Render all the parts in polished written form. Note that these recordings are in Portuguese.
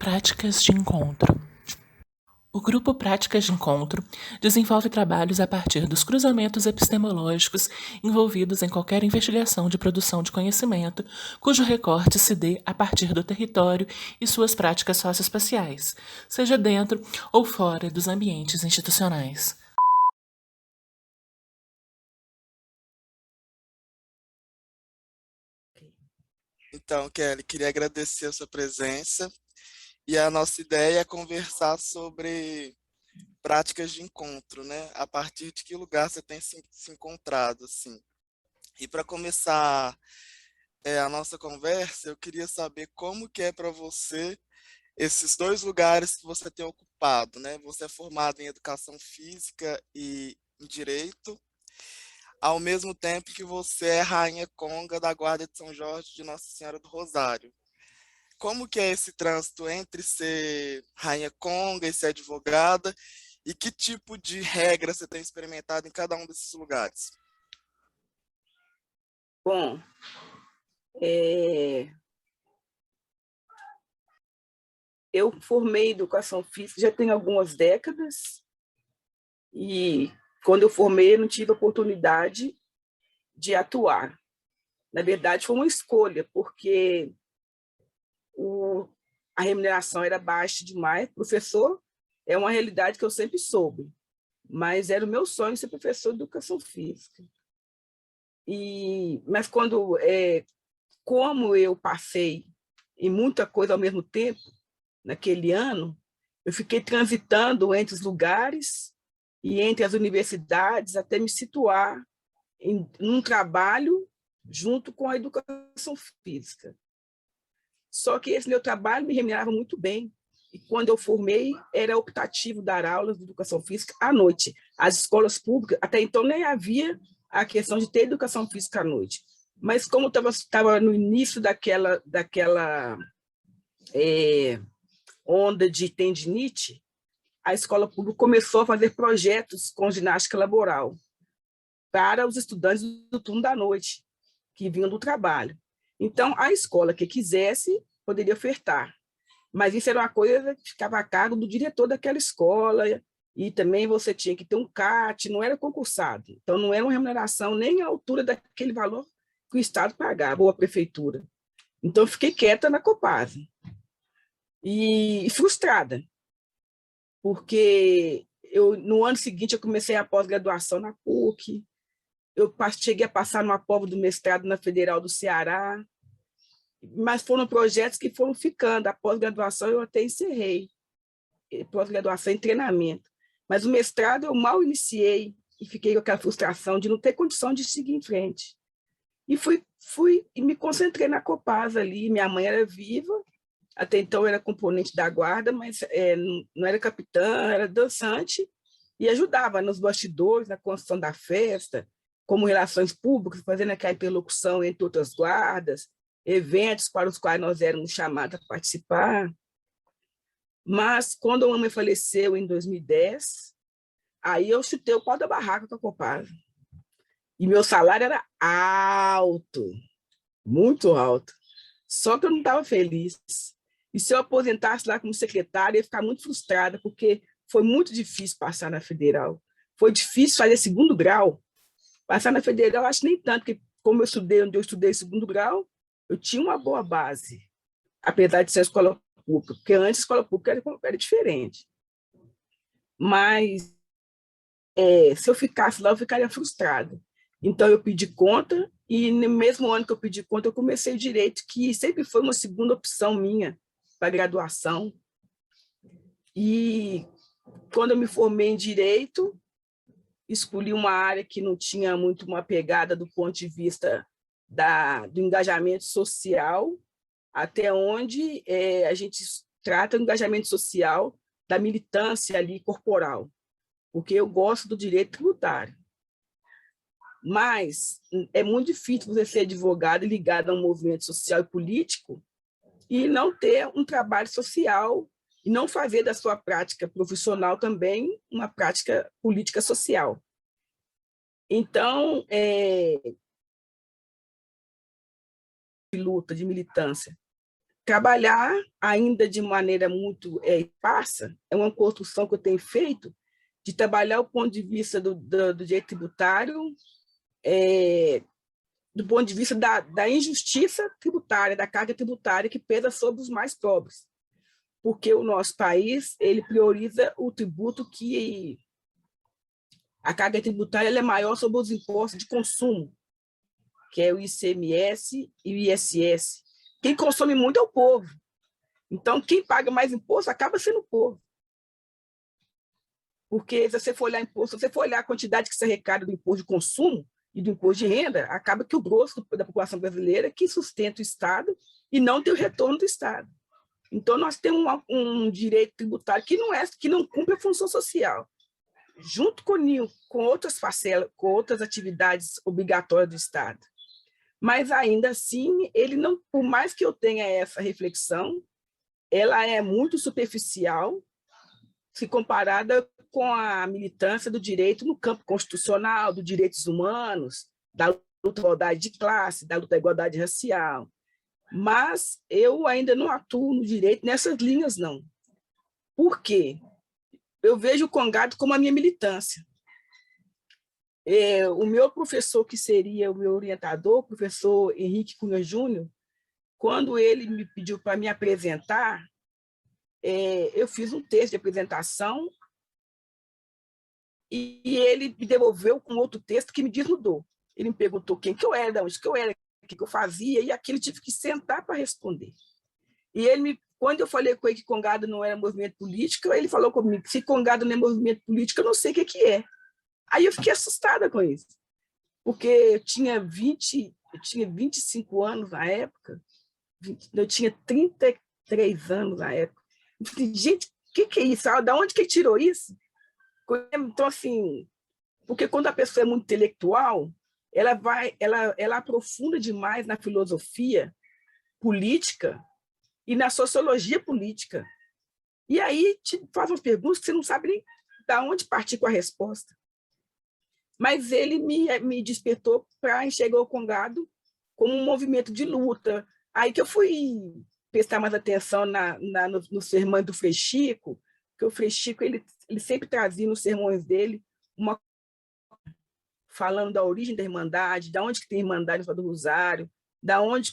Práticas de encontro. O grupo Práticas de Encontro desenvolve trabalhos a partir dos cruzamentos epistemológicos envolvidos em qualquer investigação de produção de conhecimento, cujo recorte se dê a partir do território e suas práticas socioespaciais, seja dentro ou fora dos ambientes institucionais. Então, Kelly, queria agradecer a sua presença e a nossa ideia é conversar sobre práticas de encontro, né? A partir de que lugar você tem se encontrado, assim. E para começar a nossa conversa, eu queria saber como que é para você esses dois lugares que você tem ocupado, né? Você é formado em educação física e em direito, ao mesmo tempo que você é rainha conga da Guarda de São Jorge de Nossa Senhora do Rosário. Como que é esse trânsito entre ser rainha conga e ser advogada e que tipo de regra você tem experimentado em cada um desses lugares? Bom, eu formei em educação física já tem algumas décadas e quando eu formei eu não tive oportunidade de atuar. Na verdade, foi uma escolha, porque a remuneração era baixa demais. Professor é uma realidade que eu sempre soube, mas era o meu sonho ser professor de educação física. Mas como eu passei em muita coisa ao mesmo tempo, naquele ano, eu fiquei transitando entre os lugares e entre as universidades até me situar em um trabalho junto com a educação física. Só que esse meu trabalho me remunerava muito bem. E quando eu formei, era optativo dar aulas de educação física à noite. As escolas públicas, até então, nem havia a questão de ter educação física à noite. Mas como estava no início daquela onda de tendinite, a escola pública começou a fazer projetos com ginástica laboral para os estudantes do turno da noite, que vinham do trabalho. Então, a escola que quisesse poderia ofertar, mas isso era uma coisa que ficava a cargo do diretor daquela escola, e também você tinha que ter um CAT, não era concursado, então não era uma remuneração nem à altura daquele valor que o Estado pagava, ou a prefeitura. Então, eu fiquei quieta na Copasa, e frustrada, porque no ano seguinte eu comecei a pós-graduação na PUC, eu cheguei a passar numa prova do mestrado na Federal do Ceará, mas foram projetos que foram ficando. A pós-graduação eu até encerrei, pós-graduação em treinamento. Mas o mestrado eu mal iniciei e fiquei com aquela frustração de não ter condição de seguir em frente. E fui e me concentrei na Copasa ali. Minha mãe era viva, até então era componente da guarda, mas não era capitã, era dançante, e ajudava nos bastidores, na construção da festa, como relações públicas, fazendo aquela interlocução entre outras guardas, eventos para os quais nós éramos chamados a participar. Mas, quando a mamãe faleceu em 2010, aí eu chutei o pau da barraca com a Copasa. E meu salário era alto, muito alto. Só que eu não estava feliz. E se eu aposentasse lá como secretária, eu ia ficar muito frustrada, porque foi muito difícil passar na federal. Foi difícil fazer segundo grau. Passar na federal, acho nem tanto, porque como eu estudei onde eu estudei segundo grau, eu tinha uma boa base, apesar de ser escola pública, porque antes a escola pública era diferente. Mas se eu ficasse lá, eu ficaria frustrada. Então, eu pedi conta, e no mesmo ano que eu pedi conta, eu comecei direito, que sempre foi uma segunda opção minha para graduação. E quando eu me formei em direito, escolhi uma área que não tinha muito uma pegada do ponto de vista do engajamento social, até onde a gente trata o engajamento social da militância ali corporal, porque eu gosto do direito tributário. Mas é muito difícil você ser advogado ligado a um movimento social e político e não ter um trabalho social e não fazer da sua prática profissional também uma prática política social. Então, de luta, de militância. trabalhar ainda de maneira muito esparsa, é uma construção que eu tenho feito, de trabalhar o ponto de vista do direito tributário, do ponto de vista da injustiça tributária, da carga tributária que pesa sobre os mais pobres. Porque o nosso país ele prioriza o tributo que... A carga tributária ela é maior sobre os impostos de consumo, que é o ICMS e o ISS. Quem consome muito é o povo. Então, quem paga mais imposto acaba sendo o povo. Porque se você for olhar imposto, se você for olhar a quantidade que se arrecada do imposto de consumo e do imposto de renda, acaba que o grosso da população brasileira que sustenta o Estado e não tem o retorno do Estado. Então, nós temos um direito tributário que não cumpre a função social. Junto com outras parcelas, com outras atividades obrigatórias do Estado. Mas, ainda assim, ele não, por mais que eu tenha essa reflexão, ela é muito superficial se comparada com a militância do direito no campo constitucional, dos direitos humanos, da luta à igualdade de classe, da luta à igualdade racial. Mas eu ainda não atuo no direito nessas linhas, não. Por quê? Eu vejo o Congado como a minha militância. O meu professor, que seria o meu orientador, o professor Henrique Cunha Júnior, quando ele me pediu para me apresentar, eu fiz um texto de apresentação e ele me devolveu com outro texto que me desnudou. Ele me perguntou quem que eu era, de onde que eu era, o que eu fazia, e aquilo eu tive que sentar para responder. E quando eu falei com ele que Congado não era movimento político, ele falou comigo, se Congado não é movimento político, eu não sei o que é. Aí eu fiquei assustada com isso, porque eu tinha 25 anos na época, eu tinha 33 anos na época. Eu falei, gente, o que é isso? Da onde que ele tirou isso? Então, assim, porque quando a pessoa é muito intelectual, ela aprofunda demais na filosofia política e na sociologia política. E aí te faz umas perguntas que você não sabe nem de onde partir com a resposta. Mas ele me despertou para enxergar o Congado como um movimento de luta. Aí que eu fui prestar mais atenção nos sermões do Frei Chico, porque o Frei Chico ele sempre trazia nos sermões dele falando da origem da Irmandade, da onde que tem Irmandade do Rosário,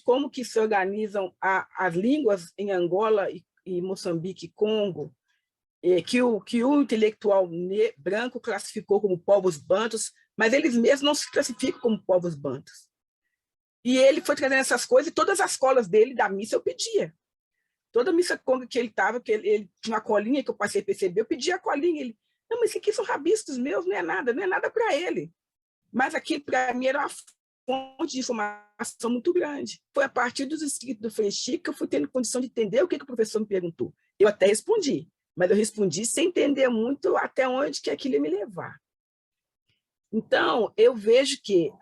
como que se organizam as línguas em Angola e Moçambique e Congo, que o intelectual branco classificou como povos bantus, mas eles mesmos não se classificam como povos bantus. E ele foi trazendo essas coisas, e todas as colas dele, da missa, eu pedia. Toda missa conga que ele estava, que ele tinha uma colinha que eu passei a perceber, eu pedia a colinha. Ele, não, mas isso aqui são rabiscos meus, não é nada para ele. Mas aquilo, para mim, era uma fonte de informação muito grande. Foi a partir dos escritos do Frei Chico que eu fui tendo condição de entender o que o professor me perguntou. Eu até respondi, mas eu respondi sem entender muito até onde que aquilo ia me levar. Então, eu vejo que,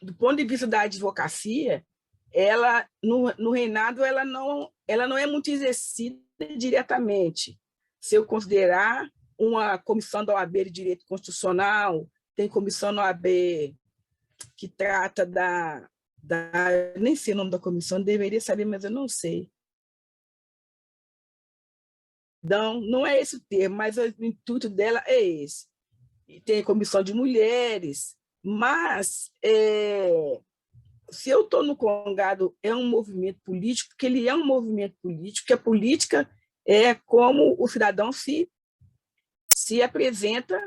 do ponto de vista da advocacia, ela, no reinado, ela não é muito exercida diretamente. Se eu considerar uma comissão da OAB de Direito Constitucional, tem comissão na OAB que trata nem sei o nome da comissão, deveria saber, mas eu não sei. Não é esse o termo, mas o intuito dela é esse. E tem comissão de mulheres, mas se eu estou no Congado, é um movimento político, porque ele é um movimento político, que a política é como o cidadão se apresenta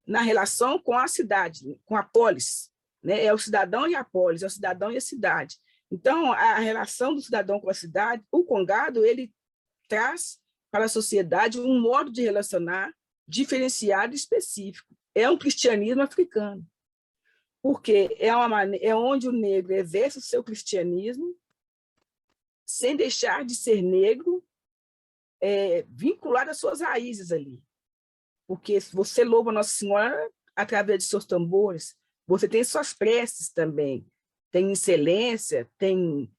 na relação com a cidade, com a polis. Né? É o cidadão e a polis, é o cidadão e a cidade. Então, a relação do cidadão com a cidade, o Congado, ele traz para a sociedade um modo de relacionar diferenciado e específico. É um cristianismo africano, porque é onde o negro exerce o seu cristianismo sem deixar de ser negro, vinculado às suas raízes ali. Porque você louva Nossa Senhora através de seus tambores, você tem suas preces também, tem excelência, tem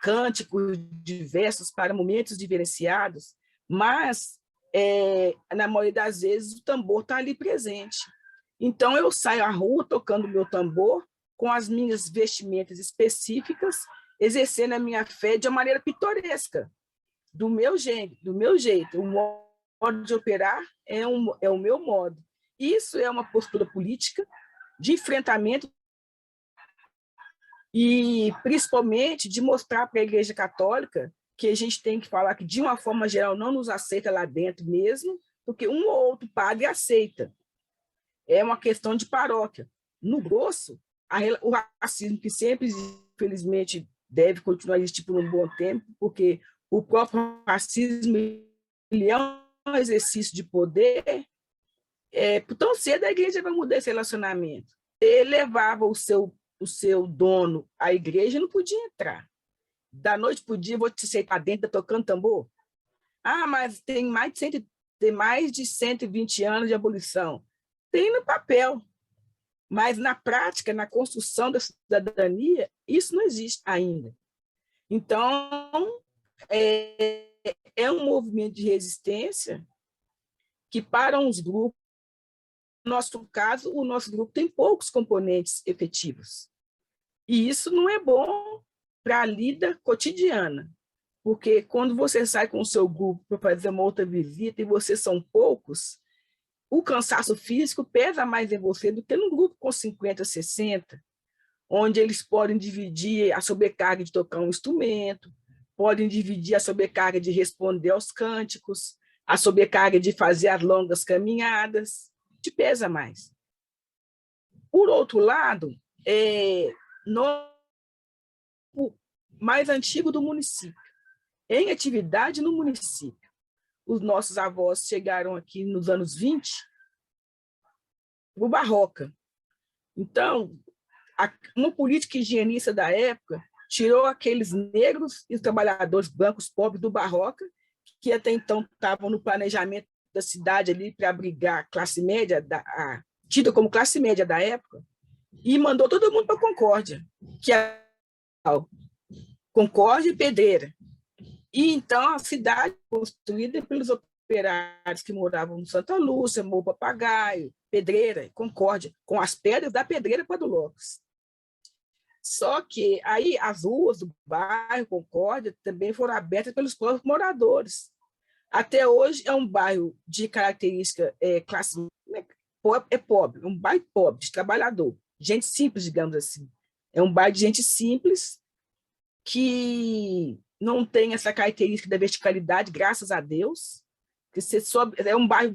cânticos diversos para momentos diferenciados, mas, na maioria das vezes, o tambor está ali presente. Então, eu saio à rua tocando meu tambor, com as minhas vestimentas específicas, exercendo a minha fé de uma maneira pitoresca, do meu jeito. O modo de operar é o meu modo. Isso é uma postura política de enfrentamento e, principalmente, de mostrar para a Igreja Católica que a gente tem que falar que, de uma forma geral, não nos aceita lá dentro mesmo, porque um ou outro padre aceita. É uma questão de paróquia. No grosso, o racismo, que sempre, infelizmente, deve continuar a existir por um bom tempo, porque o próprio racismo ele é um exercício de poder. Tão cedo a igreja vai mudar esse relacionamento. Ele levava o seu dono à igreja e não podia entrar. Da noite para o dia, vou te aceitar dentro, tocando tambor. Ah, mas tem mais de 120 anos de abolição. Tem no papel, mas na prática, na construção da cidadania, isso não existe ainda. Então, é um movimento de resistência que, para uns grupos, no nosso caso, o nosso grupo tem poucos componentes efetivos. E isso não é bom para a lida cotidiana, porque quando você sai com o seu grupo para fazer uma outra visita e vocês são poucos, o cansaço físico pesa mais em você do que num grupo com 50, 60, onde eles podem dividir a sobrecarga de tocar um instrumento, podem dividir a sobrecarga de responder aos cânticos, a sobrecarga de fazer as longas caminhadas, te pesa mais. Por outro lado, o mais antigo do município, em atividade no município. Os nossos avós chegaram aqui nos anos 20, o Barroca. Então, uma política higienista da época tirou aqueles negros e os trabalhadores brancos pobres do Barroca, que até então estavam no planejamento da cidade ali para abrigar a classe média, tida como classe média da época, e mandou todo mundo para Concórdia, que é Concórdia e Pedreira. E então a cidade construída pelos operários que moravam no Santa Lúcia, Morro Papagaio, Pedreira, Concórdia, com as pedras da Pedreira para do Lopes. Só que aí as ruas do bairro Concórdia também foram abertas pelos próprios moradores. Até hoje é um bairro de característica classe pobre, um bairro pobre, de trabalhador, gente simples, digamos assim. É um bairro de gente simples que não tem essa característica da verticalidade, graças a Deus. Que você sobe, é um bairro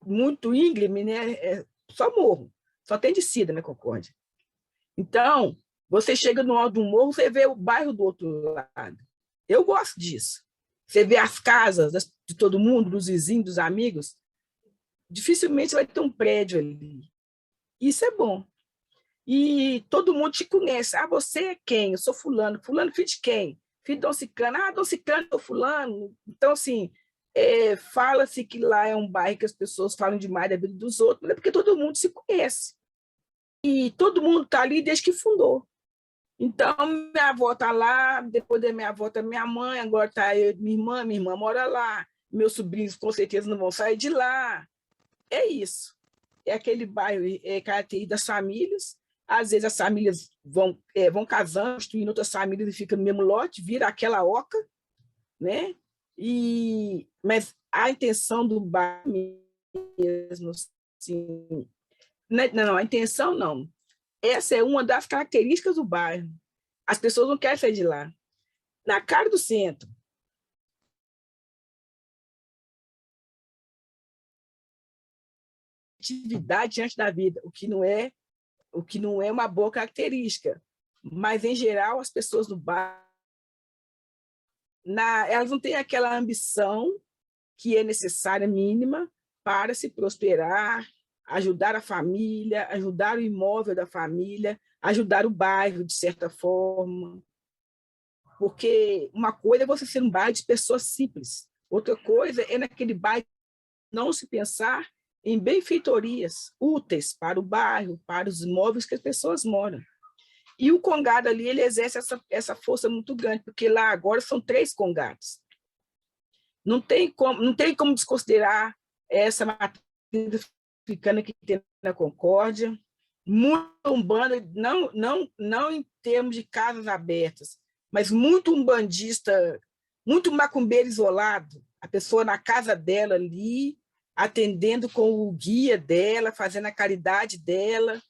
muito íngreme, né? Só morro, só tem descida na Concórdia. Então, você chega no alto do morro, você vê o bairro do outro lado. Eu gosto disso. Você vê as casas de todo mundo, dos vizinhos, dos amigos. Dificilmente vai ter um prédio ali. Isso é bom. E todo mundo te conhece. Ah, você é quem? Eu sou fulano. Fulano, filho de quem? Filho de Dom Ciclano. Ah, Dom Ciclano, eu fulano. Então, assim, fala-se que lá é um bairro que as pessoas falam demais da vida dos outros, mas é porque todo mundo se conhece. E todo mundo está ali desde que fundou. Então, minha avó está lá, depois da minha avó está minha mãe, agora está minha irmã mora lá, meus sobrinhos com certeza não vão sair de lá. É isso. É aquele bairro característico das famílias. Às vezes as famílias vão casando, construindo outras famílias e ficam no mesmo lote, vira aquela oca, né? Mas a intenção do bairro mesmo, assim, não, a intenção não. Essa é uma das características do bairro. As pessoas não querem sair de lá. Na cara do centro. Atividade diante da vida, o que não é uma boa característica. Mas, em geral, as pessoas do bairro, elas não têm aquela ambição que é necessária, mínima, para se prosperar, ajudar a família, ajudar o imóvel da família, ajudar o bairro, de certa forma. Porque uma coisa é você ser um bairro de pessoas simples, outra coisa é naquele bairro não se pensar em benfeitorias úteis para o bairro, para os imóveis que as pessoas moram. E o congado ali, ele exerce essa força muito grande, porque lá agora são 3 congados. Não tem como desconsiderar essa matriz africana que tem na Concórdia, muito umbanda, não em termos de casas abertas, mas muito umbandista, muito macumbeiro isolado, a pessoa na casa dela ali, atendendo com o guia dela, fazendo a caridade dela,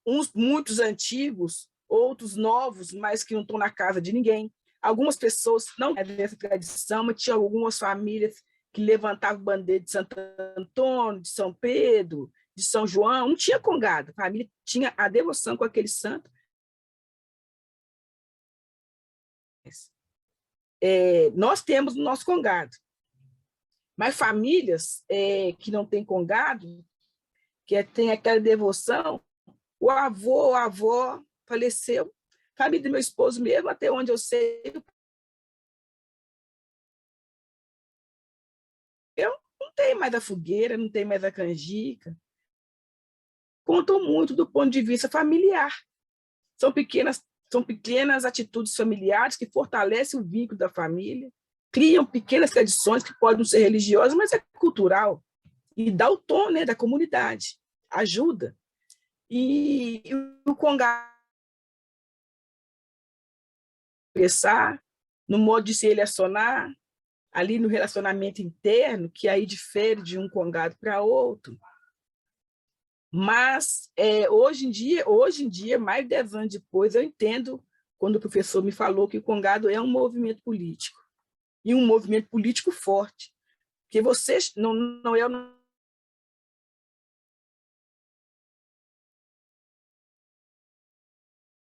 uns muitos antigos, outros novos, mas que não estão na casa de ninguém. Algumas pessoas não é dessa tradição, mas tinha algumas famílias que levantavam bandeira de Santo Antônio, de São Pedro, de São João, não tinha congado, a família tinha a devoção com aquele santo. Nós temos o nosso congado, mas famílias que não têm congado, que tem aquela devoção, o avô, a avó faleceu, família do meu esposo mesmo, até onde eu sei, eu não tenho mais a fogueira, não tenho mais a canjica. Contam muito do ponto de vista familiar. São pequenas atitudes familiares que fortalecem o vínculo da família, criam pequenas tradições que podem ser religiosas, mas é cultural, e dá o tom, né, da comunidade, ajuda. E o congado expressar, no modo de se relacionar, ali no relacionamento interno, que aí difere de um congado para outro. Mas, hoje em dia, mais de 10 anos depois, eu entendo, quando o professor me falou que o congado é um movimento político, e um movimento político forte, porque você não é o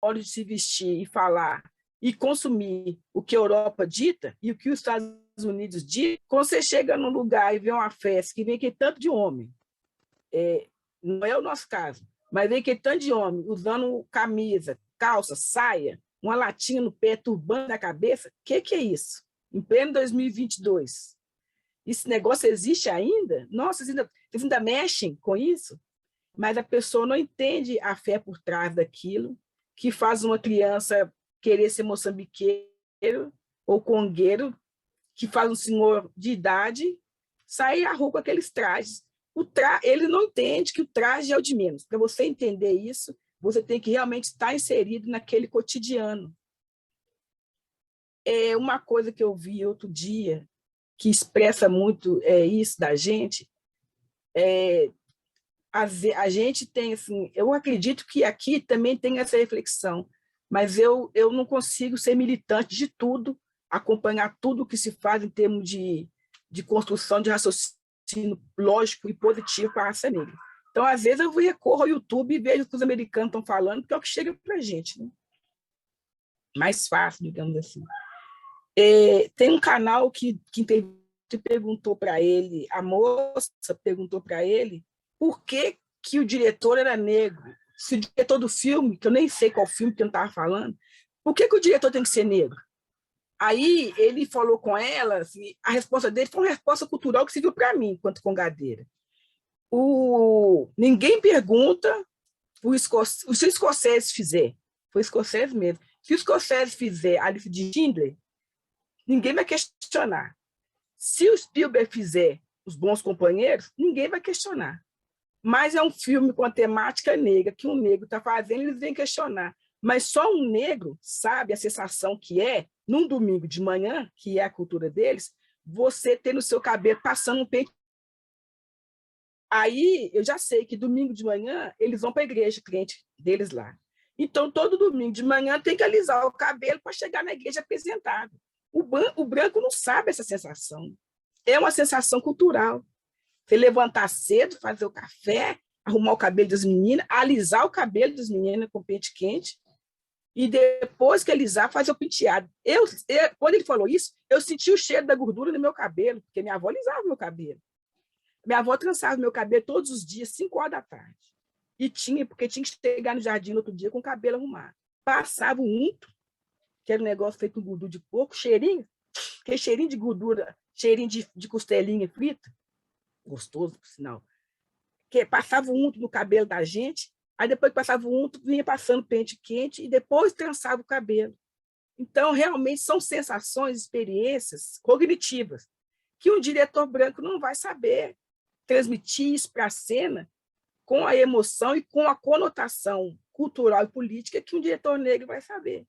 modo de se vestir e falar e consumir o que a Europa dita e o que os Estados Unidos dizem. Quando você chega num lugar e vê uma festa que vem aquele tanto de homem, não é o nosso caso, mas vem aquele tanto de homem usando camisa, calça, saia, uma latinha no pé, turbante na cabeça, o que é isso? Em pleno 2022. Esse negócio existe ainda? Nossa, vocês ainda mexem com isso? Mas a pessoa não entende a fé por trás daquilo, que faz uma criança querer ser moçambiqueiro ou congueiro, que faz um senhor de idade sair à rua com aqueles trajes. Ele não entende que o traje é o de menos. Para você entender isso, você tem que realmente estar inserido naquele cotidiano. É uma coisa que eu vi outro dia, que expressa muito isso da gente, a gente tem, assim, eu acredito que aqui também tem essa reflexão, mas eu não consigo ser militante de tudo, acompanhar tudo que se faz em termos de construção de raciocínio lógico e positivo para a raça negra. Então, às vezes, eu recorro ao YouTube e vejo o que os americanos estão falando, porque é o que chega para a gente, né? Mais fácil, digamos assim. Tem um canal que perguntou para ele, a moça perguntou para ele, por que o diretor era negro? Se o diretor do filme, que eu nem sei qual filme que eu não estava falando, por que o diretor tem que ser negro? Aí ele falou com ela, assim, a resposta dele foi uma resposta cultural que serviu para mim, enquanto congadeira. Ninguém pergunta se o escocese fizer, foi escocese mesmo, se o escocese fizer a lista de Schindler, ninguém vai questionar. Se o Spielberg fizer Os Bons Companheiros, ninguém vai questionar. Mas é um filme com a temática negra, que um negro está fazendo, eles vêm questionar. Mas só um negro sabe a sensação que é, num domingo de manhã, que é a cultura deles, você ter no seu cabelo passando um pente. Aí eu já sei que domingo de manhã eles vão para a igreja, cliente deles lá. Então, todo domingo de manhã tem que alisar o cabelo para chegar na igreja apresentado. O branco não sabe essa sensação. É uma sensação cultural. Você levantar cedo, fazer o café, arrumar o cabelo das meninas, alisar o cabelo das meninas com pente quente, e depois que alisar, fazer o penteado. Quando ele falou isso, eu senti o cheiro da gordura no meu cabelo, porque minha avó alisava o meu cabelo. Minha avó trançava meu cabelo todos os dias, 5 horas da tarde. Porque tinha que chegar no jardim no outro dia com o cabelo arrumado. Passava o unto, que era um negócio feito com gordura de porco, cheirinho, aquele cheirinho de gordura, cheirinho de costelinha frita, gostoso, por sinal, que passava o unto no cabelo da gente, aí depois que passava o unto, vinha passando pente quente e depois trançava o cabelo. Então, realmente, são sensações, experiências cognitivas que um diretor branco não vai saber transmitir isso para a cena com a emoção e com a conotação cultural e política que um diretor negro vai saber.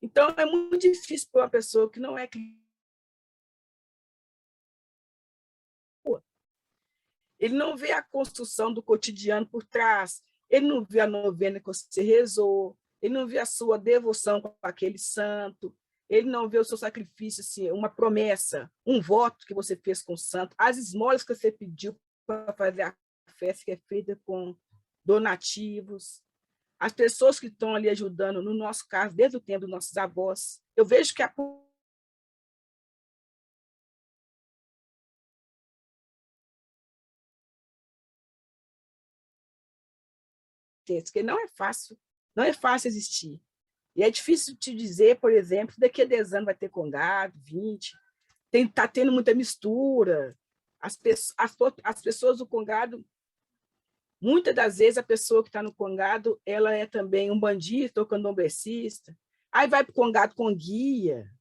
Então, é muito difícil para uma pessoa que não é ele não vê a construção do cotidiano por trás, ele não vê a novena que você rezou, ele não vê a sua devoção com aquele santo, ele não vê o seu sacrifício, assim, uma promessa, um voto que você fez com o santo, as esmolas que você pediu para fazer a festa que é feita com donativos, as pessoas que estão ali ajudando, no nosso caso, desde o tempo dos nossos avós. Eu vejo que a que não é fácil existir. E é difícil te dizer, por exemplo, daqui a 10 anos vai ter Congado, 20, está tendo muita mistura. As pessoas do Congado, muitas das vezes a pessoa que está no Congado, ela é também um bandista ou candomblessista. Aí vai para o Congado com guia,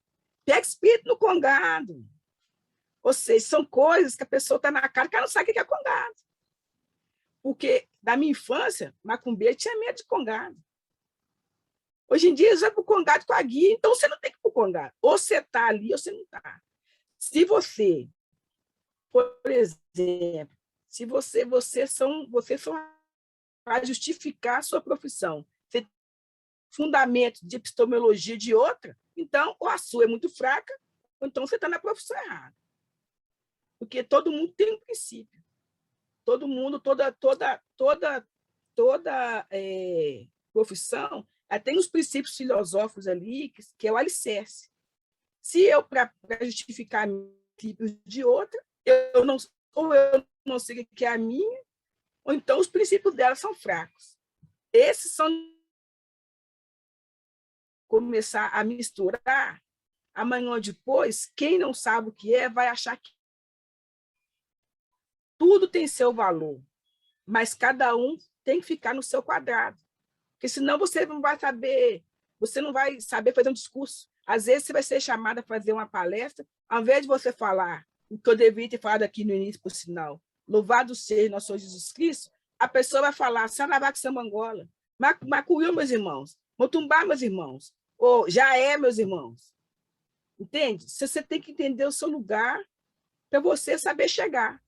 pega espírito no Congado. Ou seja, são coisas que a pessoa está na cara que ela não sabe o que é Congado. Porque, na minha infância, macumbeiro tinha medo de Congado. Hoje em dia, eles vão para o Congado com a guia, então você não tem que ir para o Congado. Ou você está ali, ou você não está. Se você, por exemplo, se vocês são para justificar a sua profissão, você tem fundamento de epistemologia de outra, então, ou a sua é muito fraca, ou então você está na profissão errada. Porque todo mundo tem um princípio. Todo mundo, toda profissão, tem os princípios filosóficos ali, que é o alicerce. Se eu, para justificar princípios de outra, eu não sei o que é a minha, ou então os princípios dela são fracos. Esses são começar a misturar, amanhã ou depois, quem não sabe o que é, vai achar que tudo tem seu valor, mas cada um tem que ficar no seu quadrado. Porque senão você não vai saber fazer um discurso. Às vezes você vai ser chamada a fazer uma palestra, ao invés de você falar o que eu deveria ter falado aqui no início, por sinal, louvado seja nosso Senhor Jesus Cristo, a pessoa vai falar Saravac Samangola, Macuiu, meus irmãos, Motumbá, meus irmãos, ou Jaé, meus irmãos. Entende? Você tem que entender o seu lugar para você saber chegar.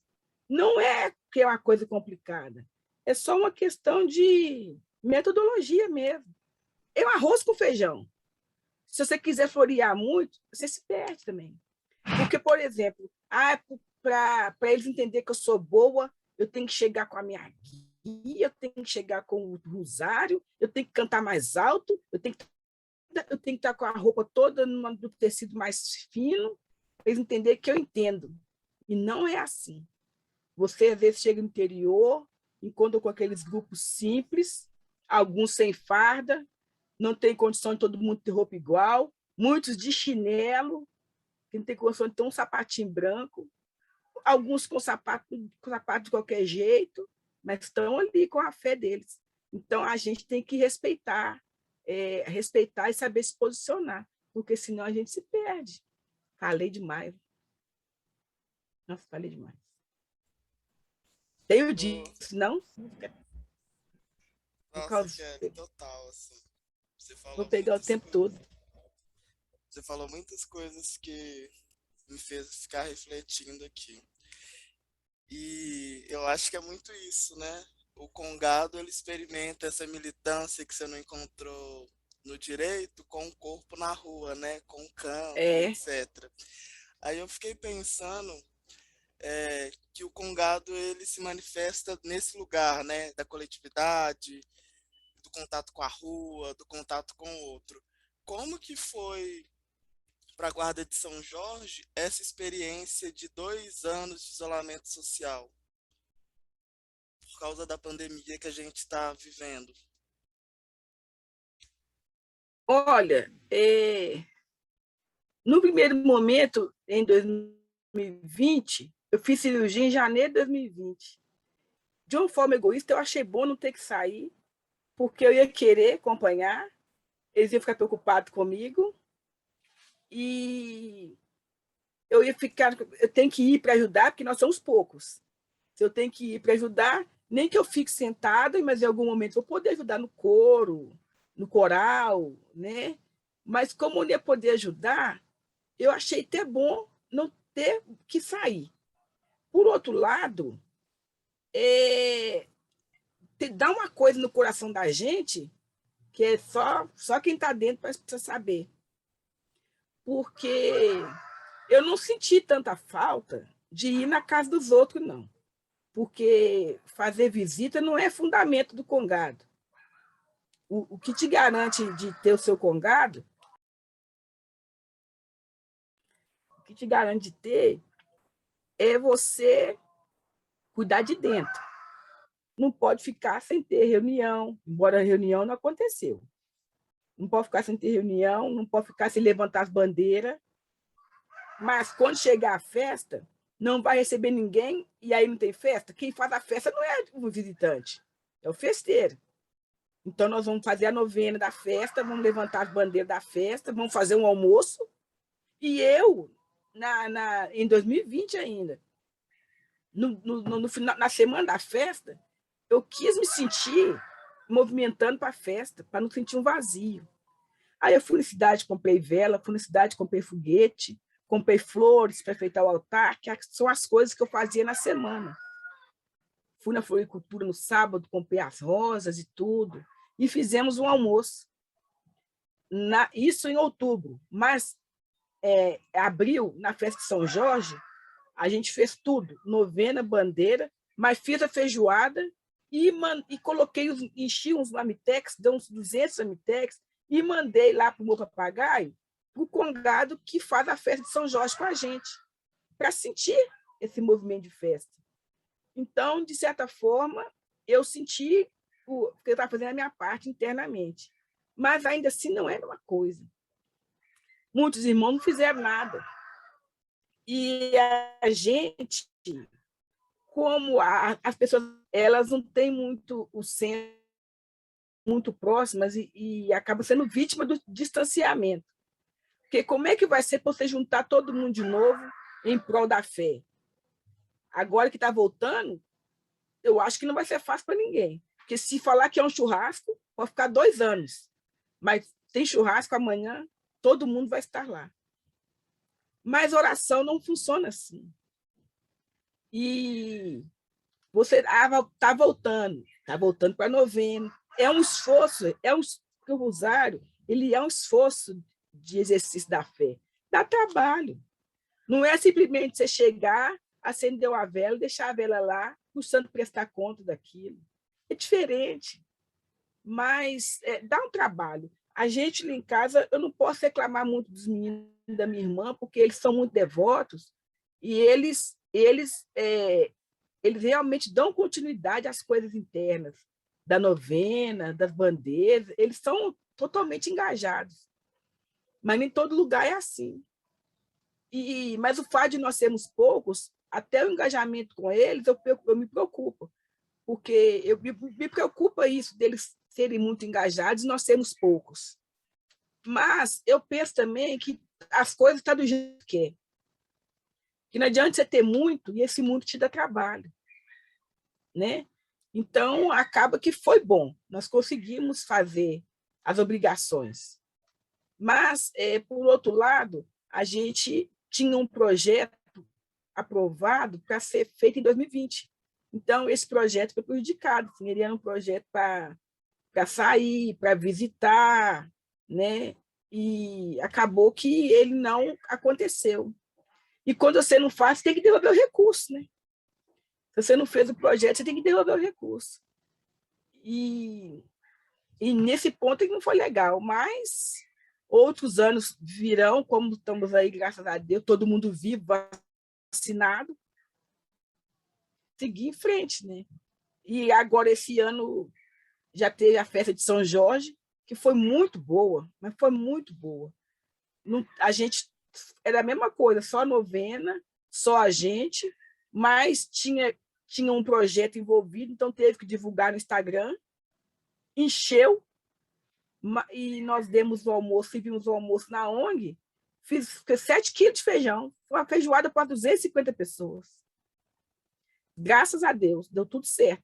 Não é que é uma coisa complicada, é só uma questão de metodologia mesmo. É um arroz com feijão. Se você quiser florear muito, você se perde também. Porque, por exemplo, para eles entenderem que eu sou boa, eu tenho que chegar com a minha guia, eu tenho que chegar com o rosário, eu tenho que cantar mais alto, eu tenho que estar com a roupa toda do tecido mais fino, para eles entenderem que eu entendo. E não é assim. Você, às vezes, chega no interior, encontra com aqueles grupos simples, alguns sem farda, não tem condição de todo mundo ter roupa igual, muitos de chinelo, que não tem condição de ter um sapatinho branco, alguns com sapato de qualquer jeito, mas estão ali com a fé deles. Então, a gente tem que respeitar e saber se posicionar, porque senão a gente se perde. Falei demais. Nossa, falei demais. Tenho disso, não? Nossa, Kelly, total, assim. Você falou vou pegar o tempo todo. Você falou muitas coisas que me fez ficar refletindo aqui. E eu acho que é muito isso, né? O Congado, ele experimenta essa militância que você não encontrou no direito com o corpo na rua, né? Com o campo, etc. Aí eu fiquei pensando que o Congado, ele se manifesta nesse lugar, né? Da coletividade, do contato com a rua, do contato com o outro. Como que foi para a Guarda de São Jorge essa experiência de 2 anos de isolamento social por causa da pandemia que a gente está vivendo? Olha, no primeiro momento, em 2020, eu fiz cirurgia em janeiro de 2020. De uma forma egoísta, eu achei bom não ter que sair, porque eu ia querer acompanhar, eles iam ficar preocupados comigo, e eu tenho que ir para ajudar, porque nós somos poucos. Se eu tenho que ir para ajudar, nem que eu fique sentada, mas em algum momento vou poder ajudar no coro, no coral, né? Mas como eu não ia poder ajudar, eu achei até bom não ter que sair. Por outro lado, dá uma coisa no coração da gente que é só quem está dentro precisa saber. Porque eu não senti tanta falta de ir na casa dos outros, não. Porque fazer visita não é fundamento do congado. O que te garante de ter o seu congado, o que te garante de ter é você cuidar de dentro. Não pode ficar sem ter reunião, embora a reunião não aconteceu. Não pode ficar sem ter reunião, não pode ficar sem levantar as bandeiras. Mas quando chegar a festa, não vai receber ninguém e aí não tem festa. Quem faz a festa não é o visitante, é o festeiro. Então, nós vamos fazer a novena da festa, vamos levantar as bandeiras da festa, vamos fazer um almoço. E eu, em 2020 ainda, na semana da festa, eu quis me sentir movimentando para a festa, para não sentir um vazio. Aí eu fui na cidade, comprei vela, fui na cidade, comprei foguete, comprei flores para enfeitar o altar, que são as coisas que eu fazia na semana. Fui na floricultura no sábado, comprei as rosas e tudo, e fizemos um almoço. Isso em outubro, mas abril, na festa de São Jorge, a gente fez tudo, novena, bandeira, mas fiz a feijoada e coloquei, enchi uns lamitex, dei uns 200 lamitex, e mandei lá para o meu papagaio, para o congado que faz a festa de São Jorge com a gente, para sentir esse movimento de festa. Então, de certa forma, eu senti que eu estava fazendo a minha parte internamente. Mas ainda assim não era uma coisa. Muitos irmãos não fizeram nada. E a gente, como as pessoas, elas não têm muito o senso, muito próximas e acabam sendo vítimas do distanciamento. Porque como é que vai ser para você juntar todo mundo de novo em prol da fé? Agora que está voltando, eu acho que não vai ser fácil para ninguém. Porque se falar que é um churrasco, vai ficar 2 anos. Mas tem churrasco amanhã, todo mundo vai estar lá. Mas oração não funciona assim. E você está voltando para novena. É um esforço, o rosário, ele é um esforço de exercício da fé. Dá trabalho. Não é simplesmente você chegar, acender uma vela, deixar a vela lá, o santo prestar conta daquilo. É diferente, mas dá um trabalho. A gente lá em casa, eu não posso reclamar muito dos meninos da minha irmã, porque eles são muito devotos e eles realmente dão continuidade às coisas internas, da novena, das bandeiras, eles são totalmente engajados. Mas nem todo lugar é assim. Mas o fato de nós sermos poucos, até o engajamento com eles, eu me preocupo, porque me preocupa isso, deles serem muito engajados e nós sermos poucos. Mas eu penso também que as coisas estão do jeito que é. Que não adianta você ter muito e esse muito te dá trabalho, né? Então, acaba que foi bom. Nós conseguimos fazer as obrigações. Mas, por outro lado, a gente tinha um projeto aprovado para ser feito em 2020. Então, esse projeto foi prejudicado. Assim, ele era um projeto para sair, para visitar, né? E acabou que ele não aconteceu. E quando você não faz, você tem que devolver o recurso, né? Se você não fez o projeto, você tem que devolver o recurso. E nesse ponto ele não foi legal, mas outros anos virão, como estamos aí, graças a Deus, todo mundo vivo, vacinado, seguir em frente, né? E agora, esse ano, já teve a festa de São Jorge, que foi muito boa, mas foi muito boa. A gente era a mesma coisa, só a novena, só a gente, mas tinha um projeto envolvido, então teve que divulgar no Instagram, encheu, e nós demos o almoço, servimos o almoço na ONG, fiz 7 quilos de feijão, uma feijoada para 250 pessoas. Graças a Deus, deu tudo certo.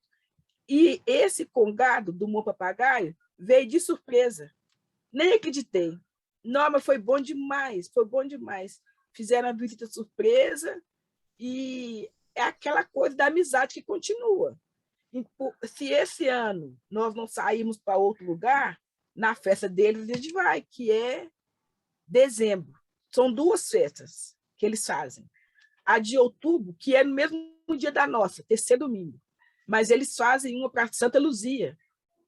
E esse congado do Mon Papagaio veio de surpresa. Nem acreditei. Não, mas foi bom demais, foi bom demais. Fizeram a visita surpresa e é aquela coisa da amizade que continua. Se esse ano nós não sairmos para outro lugar, na festa deles a gente vai, que é dezembro. São 2 festas que eles fazem. A de outubro, que é no mesmo dia da nossa, terceiro domingo. Mas eles fazem uma para Santa Luzia,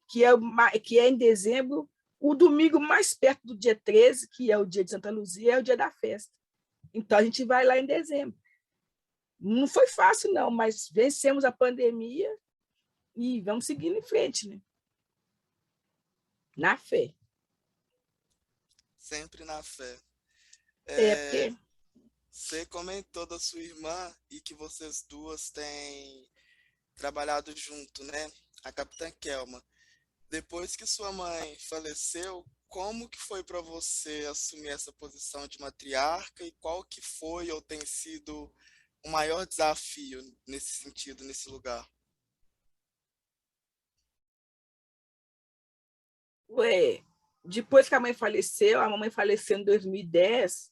que é em dezembro, o domingo mais perto do dia 13, que é o dia de Santa Luzia, é o dia da festa. Então, a gente vai lá em dezembro. Não foi fácil, não, mas vencemos a pandemia e vamos seguindo em frente, né? Na fé. Sempre na fé. Porque Você comentou da sua irmã e que vocês duas têm trabalhado junto, né? A Capitã Kelma. Depois que sua mãe faleceu, como que foi para você assumir essa posição de matriarca e qual que foi ou tem sido o maior desafio nesse sentido, nesse lugar? ué, depois que a mamãe faleceu em 2010,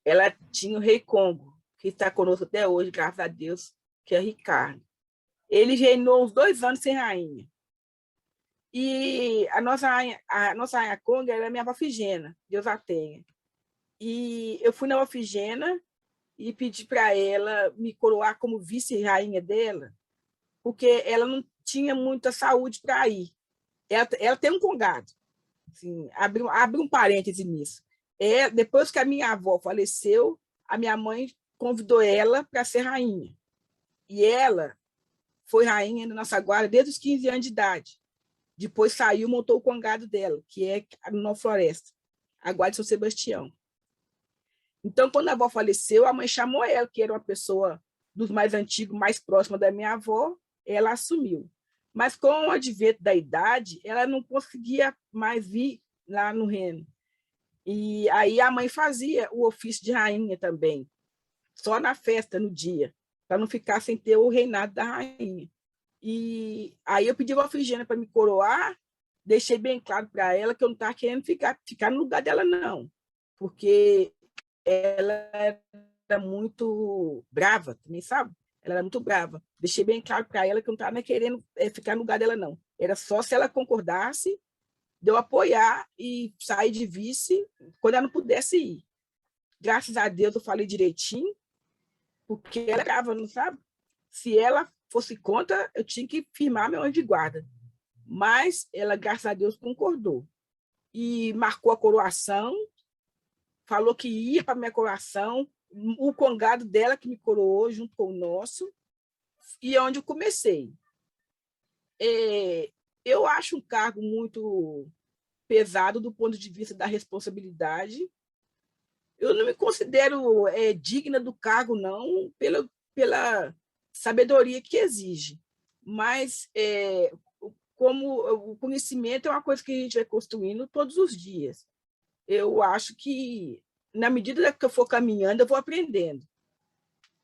ela tinha o Rei Congo, que está conosco até hoje, graças a Deus, que é Ricardo. Ele reinou uns 2 anos sem rainha. E a nossa rainha Conga era minha avó Figena, Deus a tenha. E eu fui na avó Figena e pedi para ela me coroar como vice-rainha dela, porque ela não tinha muita saúde para ir. Ela tem um congado. Assim, abre um parêntese nisso. Depois que a minha avó faleceu, a minha mãe convidou ela para ser rainha. E ela foi rainha da nossa guarda desde os 15 anos de idade. Depois saiu, montou o congado dela, que é no Nova Floresta, a guarda de São Sebastião. Então, quando a avó faleceu, a mãe chamou ela, que era uma pessoa dos mais antigos, mais próxima da minha avó, ela assumiu. Mas com o advento da idade, ela não conseguia mais vir lá no reino. E aí a mãe fazia o ofício de rainha também, só na festa, no dia, para não ficar sem ter o reinado da rainha. E aí eu pedi a Frigênia para me coroar, deixei bem claro para ela que eu não estava querendo ficar no lugar dela, não, porque ela era muito brava, também sabe? Ela era muito brava. Deixei bem claro para ela que eu não estava querendo ficar no lugar dela, não. Era só se ela concordasse, de eu apoiar e sair de vice quando ela não pudesse ir. Graças a Deus eu falei direitinho, porque ela era brava, não sabe? Se ela fosse contra, eu tinha que firmar meu anjo de guarda. Mas ela, graças a Deus, concordou. E marcou a coroação, falou que ia para a minha coroação, o congado dela que me coroou junto com o nosso, e é onde eu comecei. Eu acho um cargo muito pesado do ponto de vista da responsabilidade. Eu não me considero digna do cargo, não, pela sabedoria que exige. Mas, como o conhecimento é uma coisa que a gente vai construindo todos os dias. Eu acho que, na medida que eu for caminhando, eu vou aprendendo.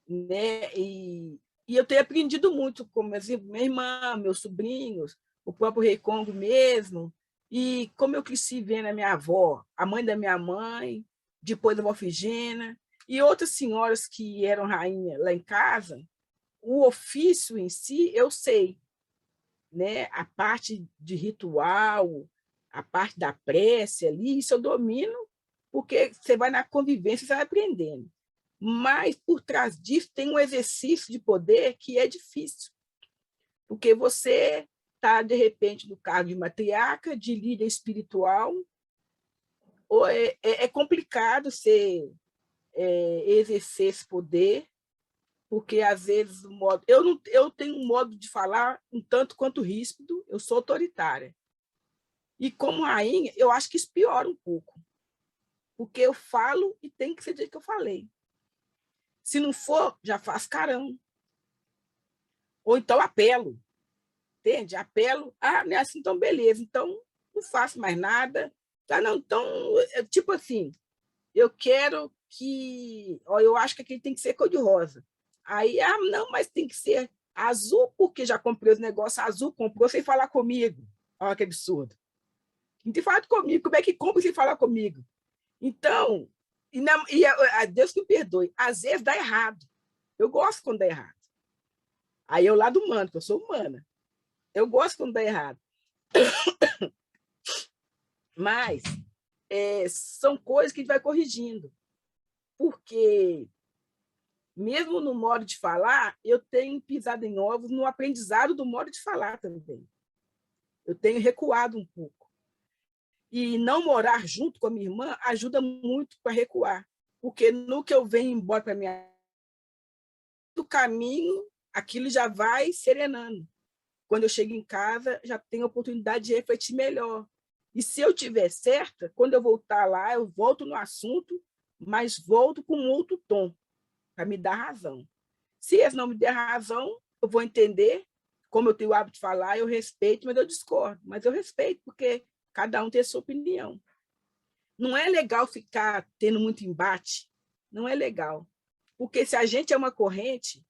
Né? E eu tenho aprendido muito, como exemplo, minha irmã, meus sobrinhos, o próprio Rei Congo mesmo, e como eu cresci vendo a minha avó, a mãe da minha mãe, depois a avó Figena, e outras senhoras que eram rainha lá em casa, o ofício em si eu sei, né? A parte de ritual, a parte da prece ali, isso eu domino, porque você vai na convivência, você vai aprendendo. Mas, por trás disso, tem um exercício de poder que é difícil, porque você está, de repente, no cargo de matriarca, de líder espiritual, ou é complicado você exercer esse poder, porque, às vezes, eu tenho um modo de falar um tanto quanto ríspido, eu sou autoritária. E, como rainha, eu acho que isso piora um pouco, porque eu falo e tem que ser do jeito que eu falei. Se não for, já faz carão. Ou então apelo, entende? Apelo, não é assim, então beleza, então não faço mais nada. Tá, não, então, tipo assim, eu quero que, eu acho que aquele tem que ser cor-de-rosa. Aí, não, mas tem que ser Azul, porque já comprei os negócios, Azul comprou sem falar comigo. Olha que absurdo. Não tem falado comigo, como é que compra sem falar comigo? Então, a Deus que me perdoe, às vezes dá errado. Eu gosto quando dá errado. Aí é o lado humano, porque eu sou humana. Eu gosto quando dá errado. Mas são coisas que a gente vai corrigindo. Porque, mesmo no modo de falar, eu tenho pisado em ovos no aprendizado do modo de falar também. Eu tenho recuado um pouco. E não morar junto com a minha irmã ajuda muito para recuar. Porque no que eu venho embora para minha do caminho, aquilo já vai serenando. Quando eu chego em casa, já tenho a oportunidade de refletir melhor. E se eu tiver certa, quando eu voltar lá, eu volto no assunto, mas volto com outro tom, para me dar razão. Se eles não me der razão, eu vou entender, como eu tenho o hábito de falar, eu respeito, mas eu discordo. Mas eu respeito, porque cada um tem a sua opinião. Não é legal ficar tendo muito embate, não é legal. Porque se a gente é uma corrente,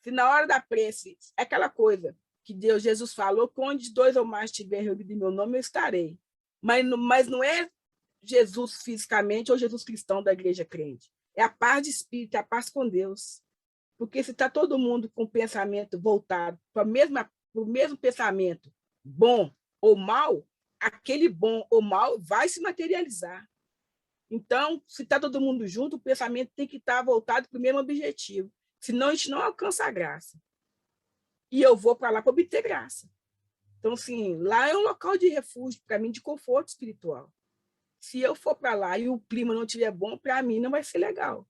se na hora da prece, é aquela coisa que Jesus falou, que onde dois ou mais estiverem reunidos em meu nome, eu estarei. Mas não é Jesus fisicamente ou Jesus cristão da igreja crente. É a paz de espírito, é a paz com Deus. Porque se está todo mundo com o pensamento voltado para o mesmo pensamento, bom ou mal, aquele bom ou mal vai se materializar. Então, se está todo mundo junto, o pensamento tem que estar voltado para o mesmo objetivo. Senão, a gente não alcança a graça. E eu vou para lá para obter graça. Então, assim, lá é um local de refúgio, para mim, de conforto espiritual. Se eu for para lá e o clima não estiver bom, para mim não vai ser legal.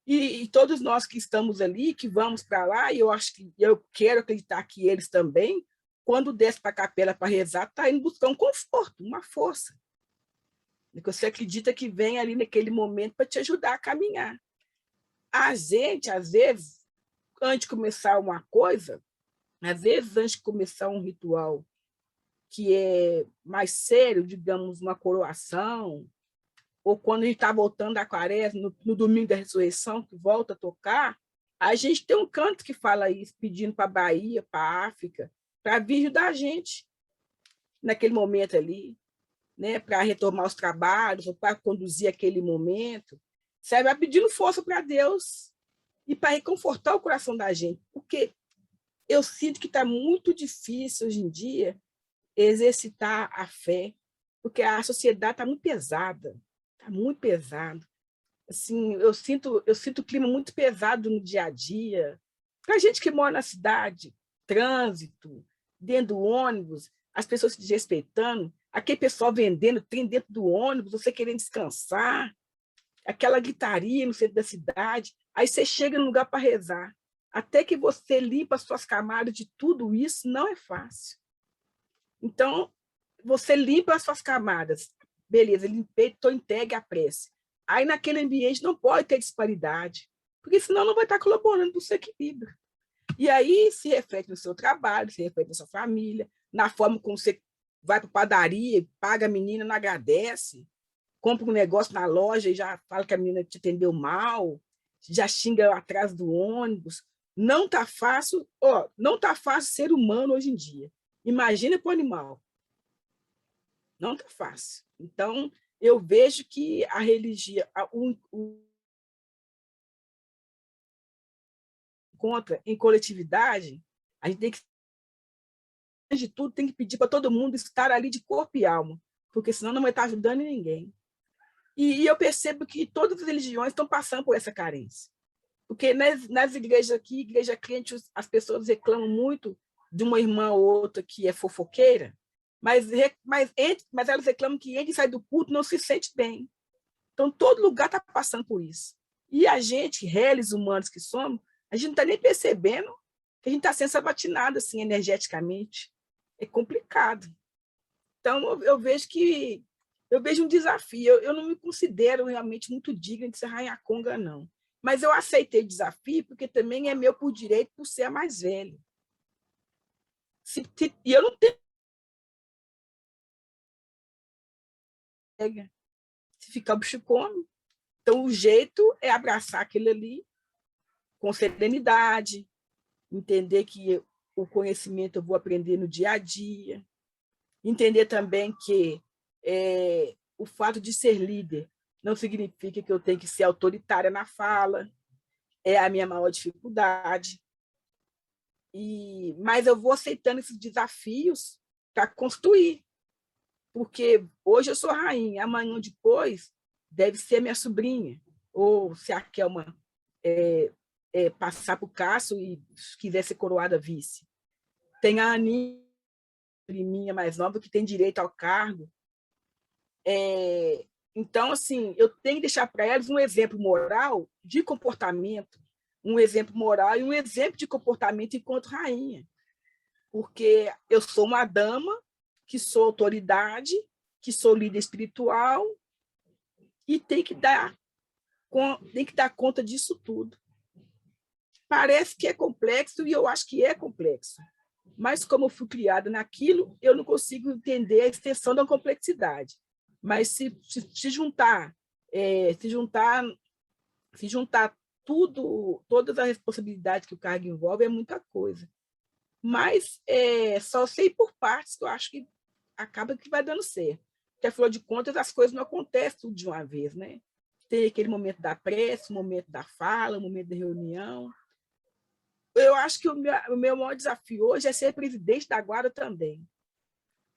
E todos nós que estamos ali, que vamos para lá, e eu quero acreditar que eles também, quando desce para a capela para rezar, está indo buscar um conforto, uma força. Que você acredita que vem ali naquele momento para te ajudar a caminhar. A gente, às vezes, antes de começar uma coisa, às vezes, antes de começar um ritual que é mais sério, digamos, uma coroação, ou quando a gente está voltando da quaresma, no domingo da ressurreição, que volta a tocar, a gente tem um canto que fala isso, pedindo para a Bahia, para a África, para vir ajudar a gente naquele momento ali, né, para retomar os trabalhos, para conduzir aquele momento, sabe? Vai pedindo força para Deus e para reconfortar o coração da gente, porque eu sinto que está muito difícil hoje em dia exercitar a fé, porque a sociedade está muito pesada, está muito pesado. Assim, eu sinto o clima muito pesado no dia a dia. Para a gente que mora na cidade, trânsito, dentro do ônibus, as pessoas se desrespeitando, aquele pessoal vendendo trem dentro do ônibus, você querendo descansar, aquela gritaria no centro da cidade. Aí você chega num lugar para rezar. Até que você limpa as suas camadas de tudo isso, não é fácil. Então, você limpa as suas camadas. Beleza, limpei, estou entregue à prece. Aí, naquele ambiente, não pode ter disparidade, porque senão não vai estar colaborando para o seu equilíbrio. E aí se reflete no seu trabalho, se reflete na sua família, na forma como você vai para a padaria, paga a menina, não agradece, compra um negócio na loja e já fala que a menina te atendeu mal, já xinga atrás do ônibus. Não está fácil, não está fácil ser humano hoje em dia. Imagina para o animal. Não está fácil. Então, eu vejo que a religião, o contra em coletividade, a gente tem que, antes de tudo, tem que pedir para todo mundo estar ali de corpo e alma, porque senão não vai estar ajudando ninguém. E eu percebo que todas as religiões estão passando por essa carência. Porque nas igrejas aqui, igreja crente, as pessoas reclamam muito de uma irmã ou outra que é fofoqueira, mas elas reclamam que ele sai do culto não se sente bem. Então, todo lugar está passando por isso. E a gente, réis humanos que somos, a gente não está nem percebendo que a gente está sendo sabatinado assim, energeticamente. É complicado. Então, eu vejo um desafio. Eu não me considero realmente muito digna de ser Rainha Conga, não. Mas eu aceitei o desafio porque também é meu por direito, por ser a mais velha. E eu não tenho. Se ficar o bicho come. Então, o jeito é abraçar aquilo ali com serenidade, entender que o conhecimento eu vou aprender no dia a dia, entender também que o fato de ser líder não significa que eu tenho que ser autoritária na fala, é a minha maior dificuldade. Mas eu vou aceitando esses desafios para construir, porque hoje eu sou rainha, amanhã depois deve ser minha sobrinha, ou se a Kelma passar para o Cássio e quiser ser coroada vice. Tem a Aninha, minha mais nova, que tem direito ao cargo. Então, assim, eu tenho que deixar para elas um exemplo moral de comportamento, um exemplo moral e um exemplo de comportamento enquanto rainha. Porque eu sou uma dama, que sou autoridade, que sou líder espiritual e tem que dar conta disso tudo. Parece que é complexo e eu acho que é complexo. Mas como eu fui criada naquilo, eu não consigo entender a extensão da complexidade. Mas se juntar tudo, todas as responsabilidades que o cargo envolve, é muita coisa. Mas só sei por partes que eu acho que acaba que vai dando certo. Porque, afinal de contas, as coisas não acontecem tudo de uma vez, né? Tem aquele momento da prece, o momento da fala, o momento da reunião. Eu acho que o meu maior desafio hoje é ser presidente da Guarda também.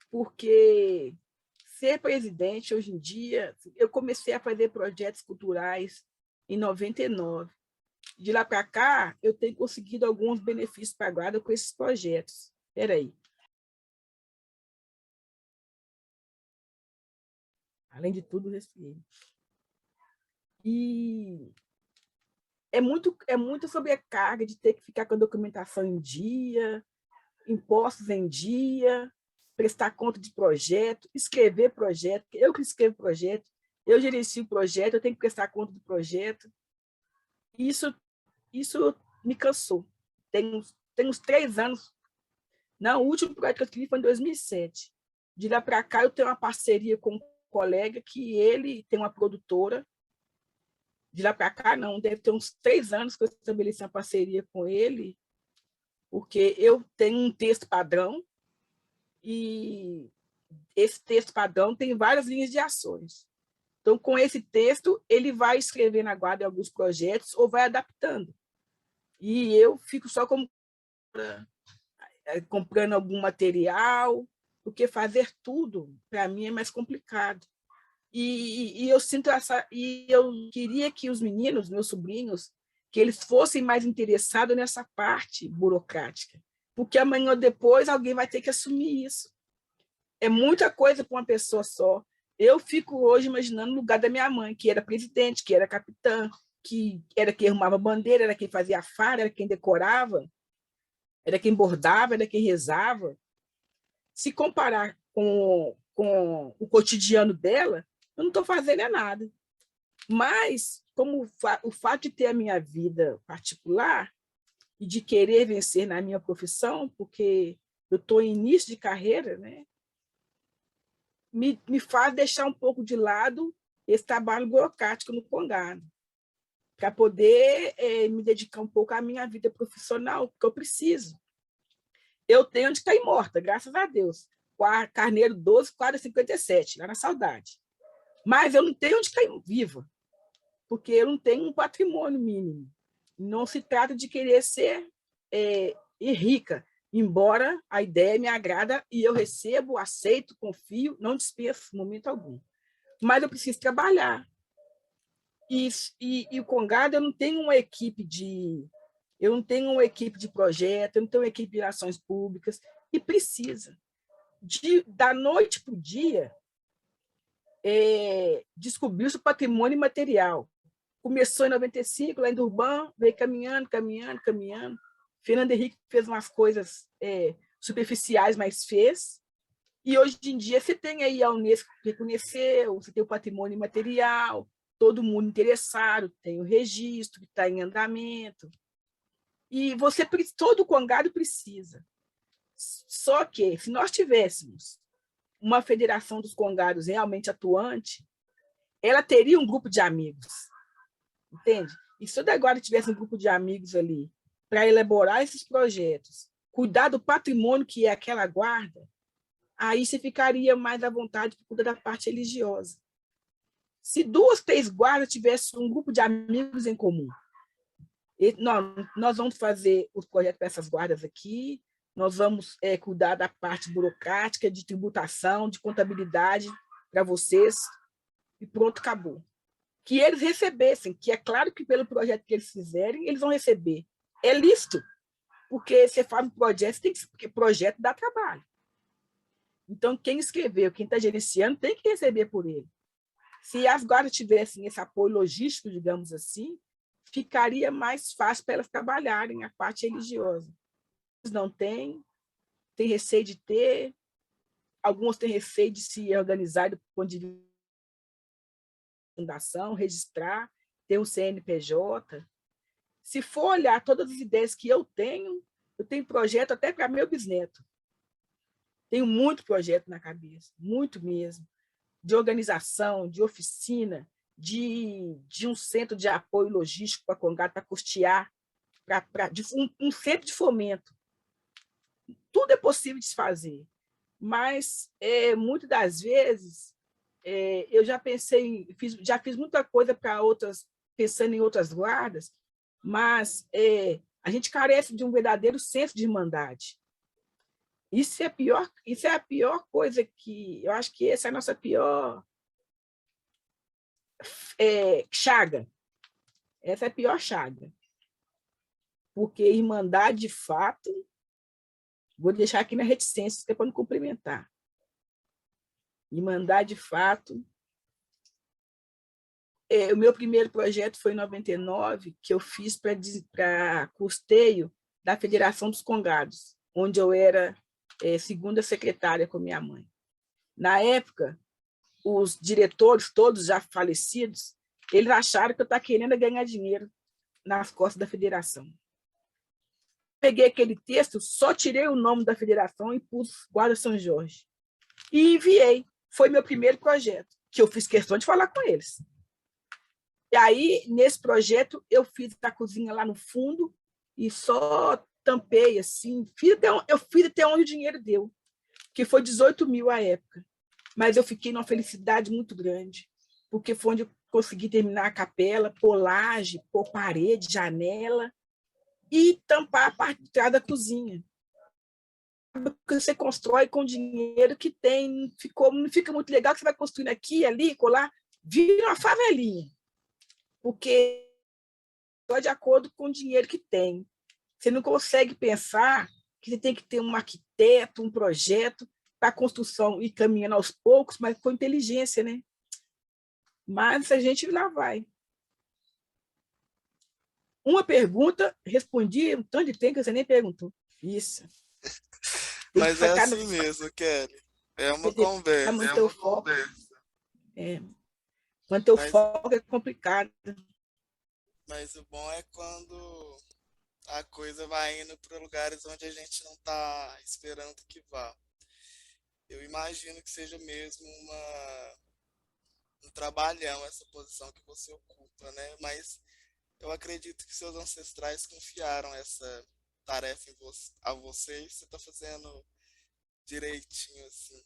Porque ser presidente, hoje em dia, eu comecei a fazer projetos culturais em 99. De lá para cá, eu tenho conseguido alguns benefícios para a Guarda com esses projetos. Espera aí. Além de tudo, respirei. E é muito sobrecarga de ter que ficar com a documentação em dia, impostos em dia, prestar conta de projeto, escrever projeto. Eu que escrevo projeto, eu gerencio o projeto, eu tenho que prestar conta do projeto. Isso me cansou. Tem uns 3 anos. Não, o último projeto que eu escrevi foi em 2007. De lá para cá, eu tenho uma parceria com um colega que ele tem uma produtora. De lá para cá, não, deve ter uns 3 anos que eu estabeleci uma parceria com ele, porque eu tenho um texto padrão e esse texto padrão tem várias linhas de ações. Então, com esse texto, ele vai escrever na Guarda alguns projetos ou vai adaptando. E eu fico só comprando algum material, porque fazer tudo, para mim, é mais complicado. E eu sinto e eu queria que os meninos, meus sobrinhos, que eles fossem mais interessados nessa parte burocrática, porque amanhã ou depois alguém vai ter que assumir isso. É muita coisa para uma pessoa só. Eu fico hoje imaginando no lugar da minha mãe, que era presidente, que era capitã, que era quem arrumava bandeira, era quem fazia a farda, era quem decorava, era quem bordava, era quem rezava. Se comparar com o cotidiano dela, eu não estou fazendo nada. Mas, como o fato de ter a minha vida particular e de querer vencer na minha profissão, porque eu estou em início de carreira, né, me faz deixar um pouco de lado esse trabalho burocrático no Congado, para poder me dedicar um pouco à minha vida profissional, porque eu preciso. Eu tenho onde cair morta, graças a Deus. Carneiro 12, quadra 57, lá na Saudade. Mas eu não tenho onde cair viva, porque eu não tenho um patrimônio mínimo. Não se trata de querer ser rica, embora a ideia me agrada e eu recebo, aceito, confio, não dispenso em momento algum. Mas eu preciso trabalhar. E o Congado, eu não tenho uma equipe de projeto, eu não tenho uma equipe de relações públicas, e precisa. Da noite para o dia, descobriu-se o patrimônio material. Começou em 95, lá em Durban, veio caminhando. Fernando Henrique fez umas coisas superficiais, mas fez. E hoje em dia você tem aí a Unesco que reconheceu, você tem o patrimônio material, todo mundo interessado, tem o registro que está em andamento. E todo o Congado precisa. Só que, se nós tivéssemos uma federação dos congados realmente atuante, ela teria um grupo de amigos, entende? E se eu agora tivesse um grupo de amigos ali para elaborar esses projetos, cuidar do patrimônio que é aquela guarda, aí você ficaria mais à vontade para cuidar da parte religiosa. Se 2, 3 guardas tivessem um grupo de amigos em comum, nós vamos fazer os projetos para essas guardas aqui, nós vamos cuidar da parte burocrática, de tributação, de contabilidade para vocês, e pronto, acabou. Que eles recebessem, que é claro que pelo projeto que eles fizerem, eles vão receber. É lícito, porque você faz um projeto, porque projeto dá trabalho. Então, quem escreveu, quem está gerenciando, tem que receber por ele. Se as guardas tivessem esse apoio logístico, digamos assim, ficaria mais fácil para elas trabalharem a parte religiosa. Eles não têm receio de ter, alguns têm receio de se organizar do ponto de vista de fundação, registrar, ter um CNPJ. Se for olhar todas as ideias que eu tenho projeto até para meu bisneto. Tenho muito projeto na cabeça, muito mesmo, de organização, de oficina, de um centro de apoio logístico para a Congado, para custear, um centro de fomento. Tudo é possível de se fazer, mas muitas das vezes eu já pensei, já fiz muita coisa para outras, pensando em outras guardas, mas a gente carece de um verdadeiro senso de irmandade. Isso é a pior coisa que eu acho que essa é a nossa pior chaga. Essa é a pior chaga. Porque irmandade, de fato, vou deixar aqui na reticência, que é para não cumprimentar. Irmandade, de fato. O meu primeiro projeto foi em 99, que eu fiz para custeio da Federação dos Congados, onde eu era segunda secretária com minha mãe. Na época, os diretores, todos já falecidos, eles acharam que eu estava querendo ganhar dinheiro nas costas da federação. Peguei aquele texto, só tirei o nome da federação e pus Guarda São Jorge. E enviei. Foi meu primeiro projeto, que eu fiz questão de falar com eles. E aí, nesse projeto, eu fiz a cozinha lá no fundo e só tampei, assim, eu fiz até onde o dinheiro deu, que foi 18 mil à época. Mas eu fiquei numa felicidade muito grande, porque foi onde eu consegui terminar a capela, pôr laje, pôr parede, janela e tampar a parte de trás da cozinha. Porque você constrói com dinheiro que tem, não fica muito legal que você vai construindo aqui, ali, colar, vira uma favelinha, porque só de acordo com o dinheiro que tem. Você não consegue pensar que você tem que ter um arquiteto, um projeto para a construção ir caminhando aos poucos, mas com inteligência, né? Mas a gente lá vai. Uma pergunta, respondi um tanto de tempo que você nem perguntou. Isso. Mas é assim mesmo, Kelly. É uma conversa. Manter o foco. Manter o foco é complicado. Mas o bom é quando a coisa vai indo para lugares onde a gente não está esperando que vá. Eu imagino que seja mesmo um trabalhão essa posição que você ocupa, né? Mas eu acredito que seus ancestrais confiaram essa tarefa a você e você está fazendo direitinho, assim.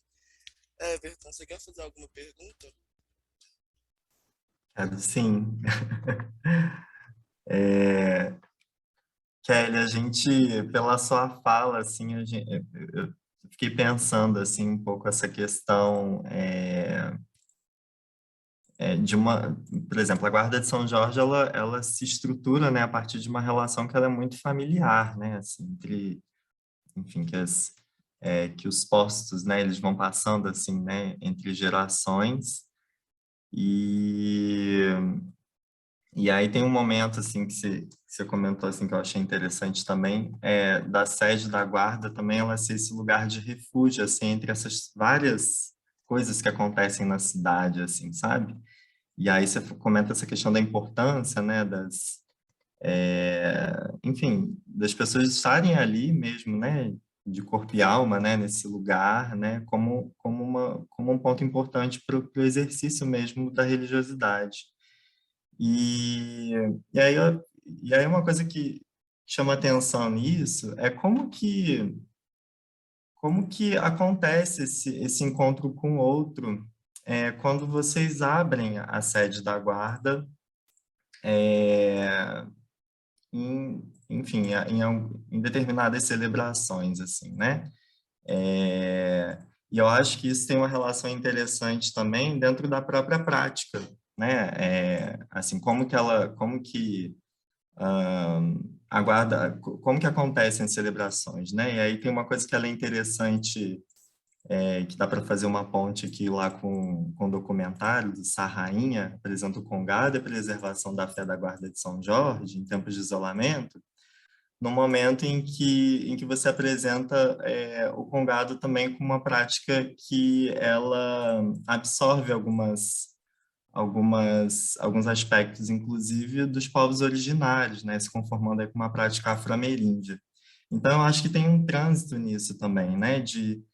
Everton, você quer fazer alguma pergunta? Quero sim. Kelly, a gente, pela sua fala, assim, eu fiquei pensando, assim, um pouco essa questão de por exemplo, a Guarda de São Jorge, ela se estrutura, né, a partir de uma relação que ela é muito familiar, né, assim, entre, enfim, que os postos, né, eles vão passando, assim, né, entre gerações, e aí tem um momento, assim, que você comentou, assim, que eu achei interessante também, da sede da guarda também, ela ser esse lugar de refúgio, assim, entre essas várias coisas que acontecem na cidade, assim, sabe? E aí você comenta essa questão da importância, né, enfim, das pessoas estarem ali mesmo, né, de corpo e alma, né, nesse lugar, né, como um ponto importante para o exercício mesmo da religiosidade. E aí uma coisa que chama atenção nisso é como que acontece esse encontro com o outro quando vocês abrem a sede da guarda, enfim, em determinadas celebrações, assim, né? E eu acho que isso tem uma relação interessante também dentro da própria prática, né? Assim, como que como que acontecem as celebrações, né? E aí tem uma coisa que ela é interessante, que dá para fazer uma ponte aqui lá com o documentário do Sá Rainha, apresenta o Congado e a preservação da fé da Guarda de São Jorge em tempos de isolamento, no momento em que você apresenta o Congado também como uma prática que ela absorve alguns aspectos, inclusive, dos povos originários, né, se conformando aí com uma prática afro-ameríndia. Então, eu acho que tem um trânsito nisso também, né, de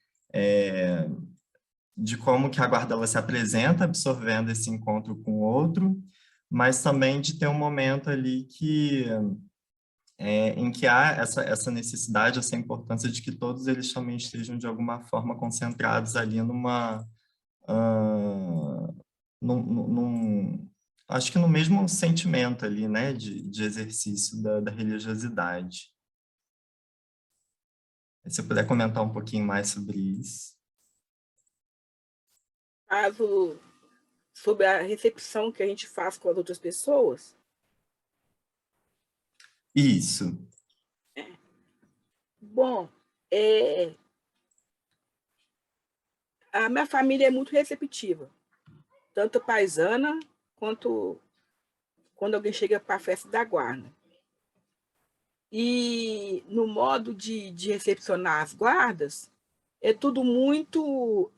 como que a guarda ela se apresenta, absorvendo esse encontro com o outro, mas também de ter um momento ali em que há essa necessidade, essa importância de que todos eles também estejam, de alguma forma, concentrados ali ah, acho que no mesmo sentimento ali, né, de exercício da religiosidade. Se você puder comentar um pouquinho mais sobre isso. Caso sobre a recepção que a gente faz com as outras pessoas. Isso. Bom, a minha família é muito receptiva, tanto paisana quanto quando alguém chega para a festa da guarda. E no modo de recepcionar as guardas, é tudo muito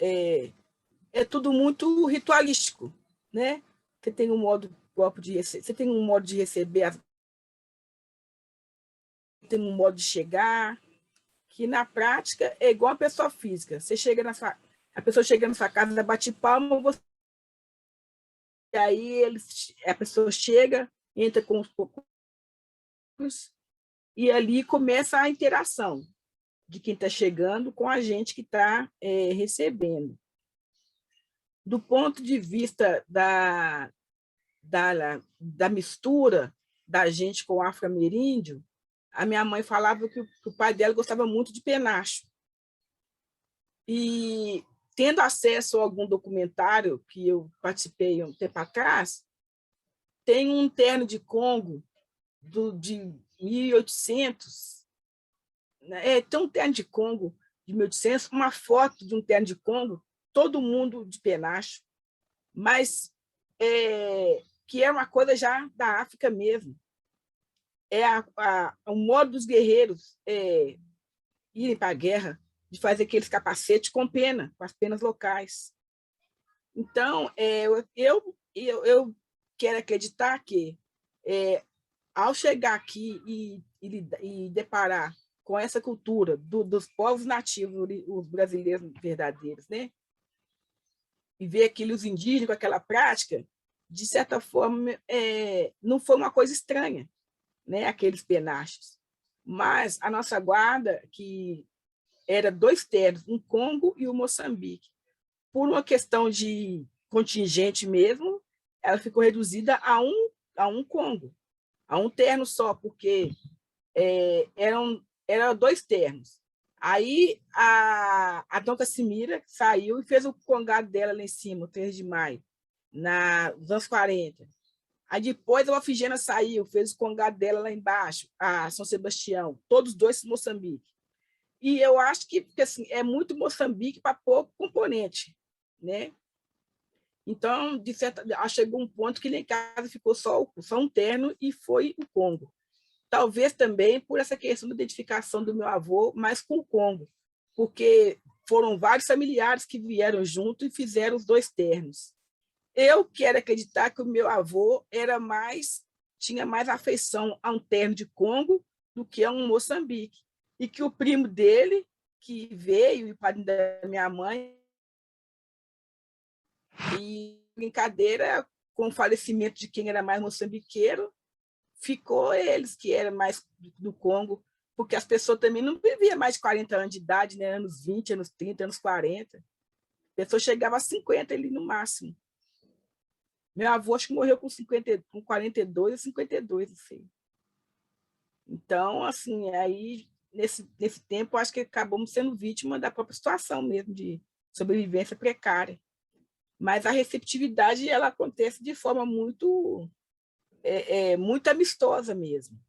ritualístico, né? Você tem um modo próprio você tem um modo de receber, tem um modo de chegar, que na prática é igual a pessoa física. A pessoa chega na sua casa, bate palma, e aí a pessoa chega, entra com os poucos, e ali começa a interação de quem está chegando com a gente que está recebendo. Do ponto de vista da mistura da gente com o afro-ameríndio, a minha mãe falava que o pai dela gostava muito de penacho. E, tendo acesso a algum documentário que eu participei um tempo atrás, tem um terno de Congo de 1800, né? Tem um terno de Congo de 1800, uma foto de um terno de Congo, todo mundo de penacho, mas que é uma coisa já da África mesmo. O modo dos guerreiros irem para a guerra, de fazer aqueles capacetes com pena, com as penas locais. Então, eu quero acreditar que, ao chegar aqui e deparar com essa cultura dos povos nativos, os brasileiros verdadeiros, né? E ver aqueles indígenas com aquela prática, de certa forma, não foi uma coisa estranha, né? Aqueles penachos. Mas a nossa guarda, que era 2 ternos, um Congo e um Moçambique, por uma questão de contingente mesmo, ela ficou reduzida a um Congo, a um terno só, porque eram 2 ternos. Aí a Dom Cassimira saiu e fez o congado dela lá em cima, o 3 de maio, nos anos 40. Aí depois a Ofigênia saiu, fez o congado dela lá embaixo, a São Sebastião, todos 2 Moçambique. E eu acho que assim, é muito Moçambique para pouco componente, né? Então, chegou um ponto que nem casa ficou só um terno e foi o Congo. Talvez também por essa questão da identificação do meu avô, mais com o Congo, porque foram vários familiares que vieram junto e fizeram os 2 ternos. Eu quero acreditar que o meu avô tinha mais afeição a um terno de Congo do que a um Moçambique. E que o primo dele, que veio, e o padrinho da minha mãe, e brincadeira com o falecimento de quem era mais moçambiqueiro, ficou eles, que eram mais do Congo, porque as pessoas também não viviam mais de 40 anos de idade, né? Anos 20, anos 30, anos 40. A pessoa chegava a 50 ali no máximo. Meu avô acho que morreu com 42 ou 52, assim. Então, assim, aí, nesse tempo, acho que acabamos sendo vítima da própria situação mesmo, de sobrevivência precária. Mas a receptividade, ela acontece de forma muito, muito amistosa mesmo,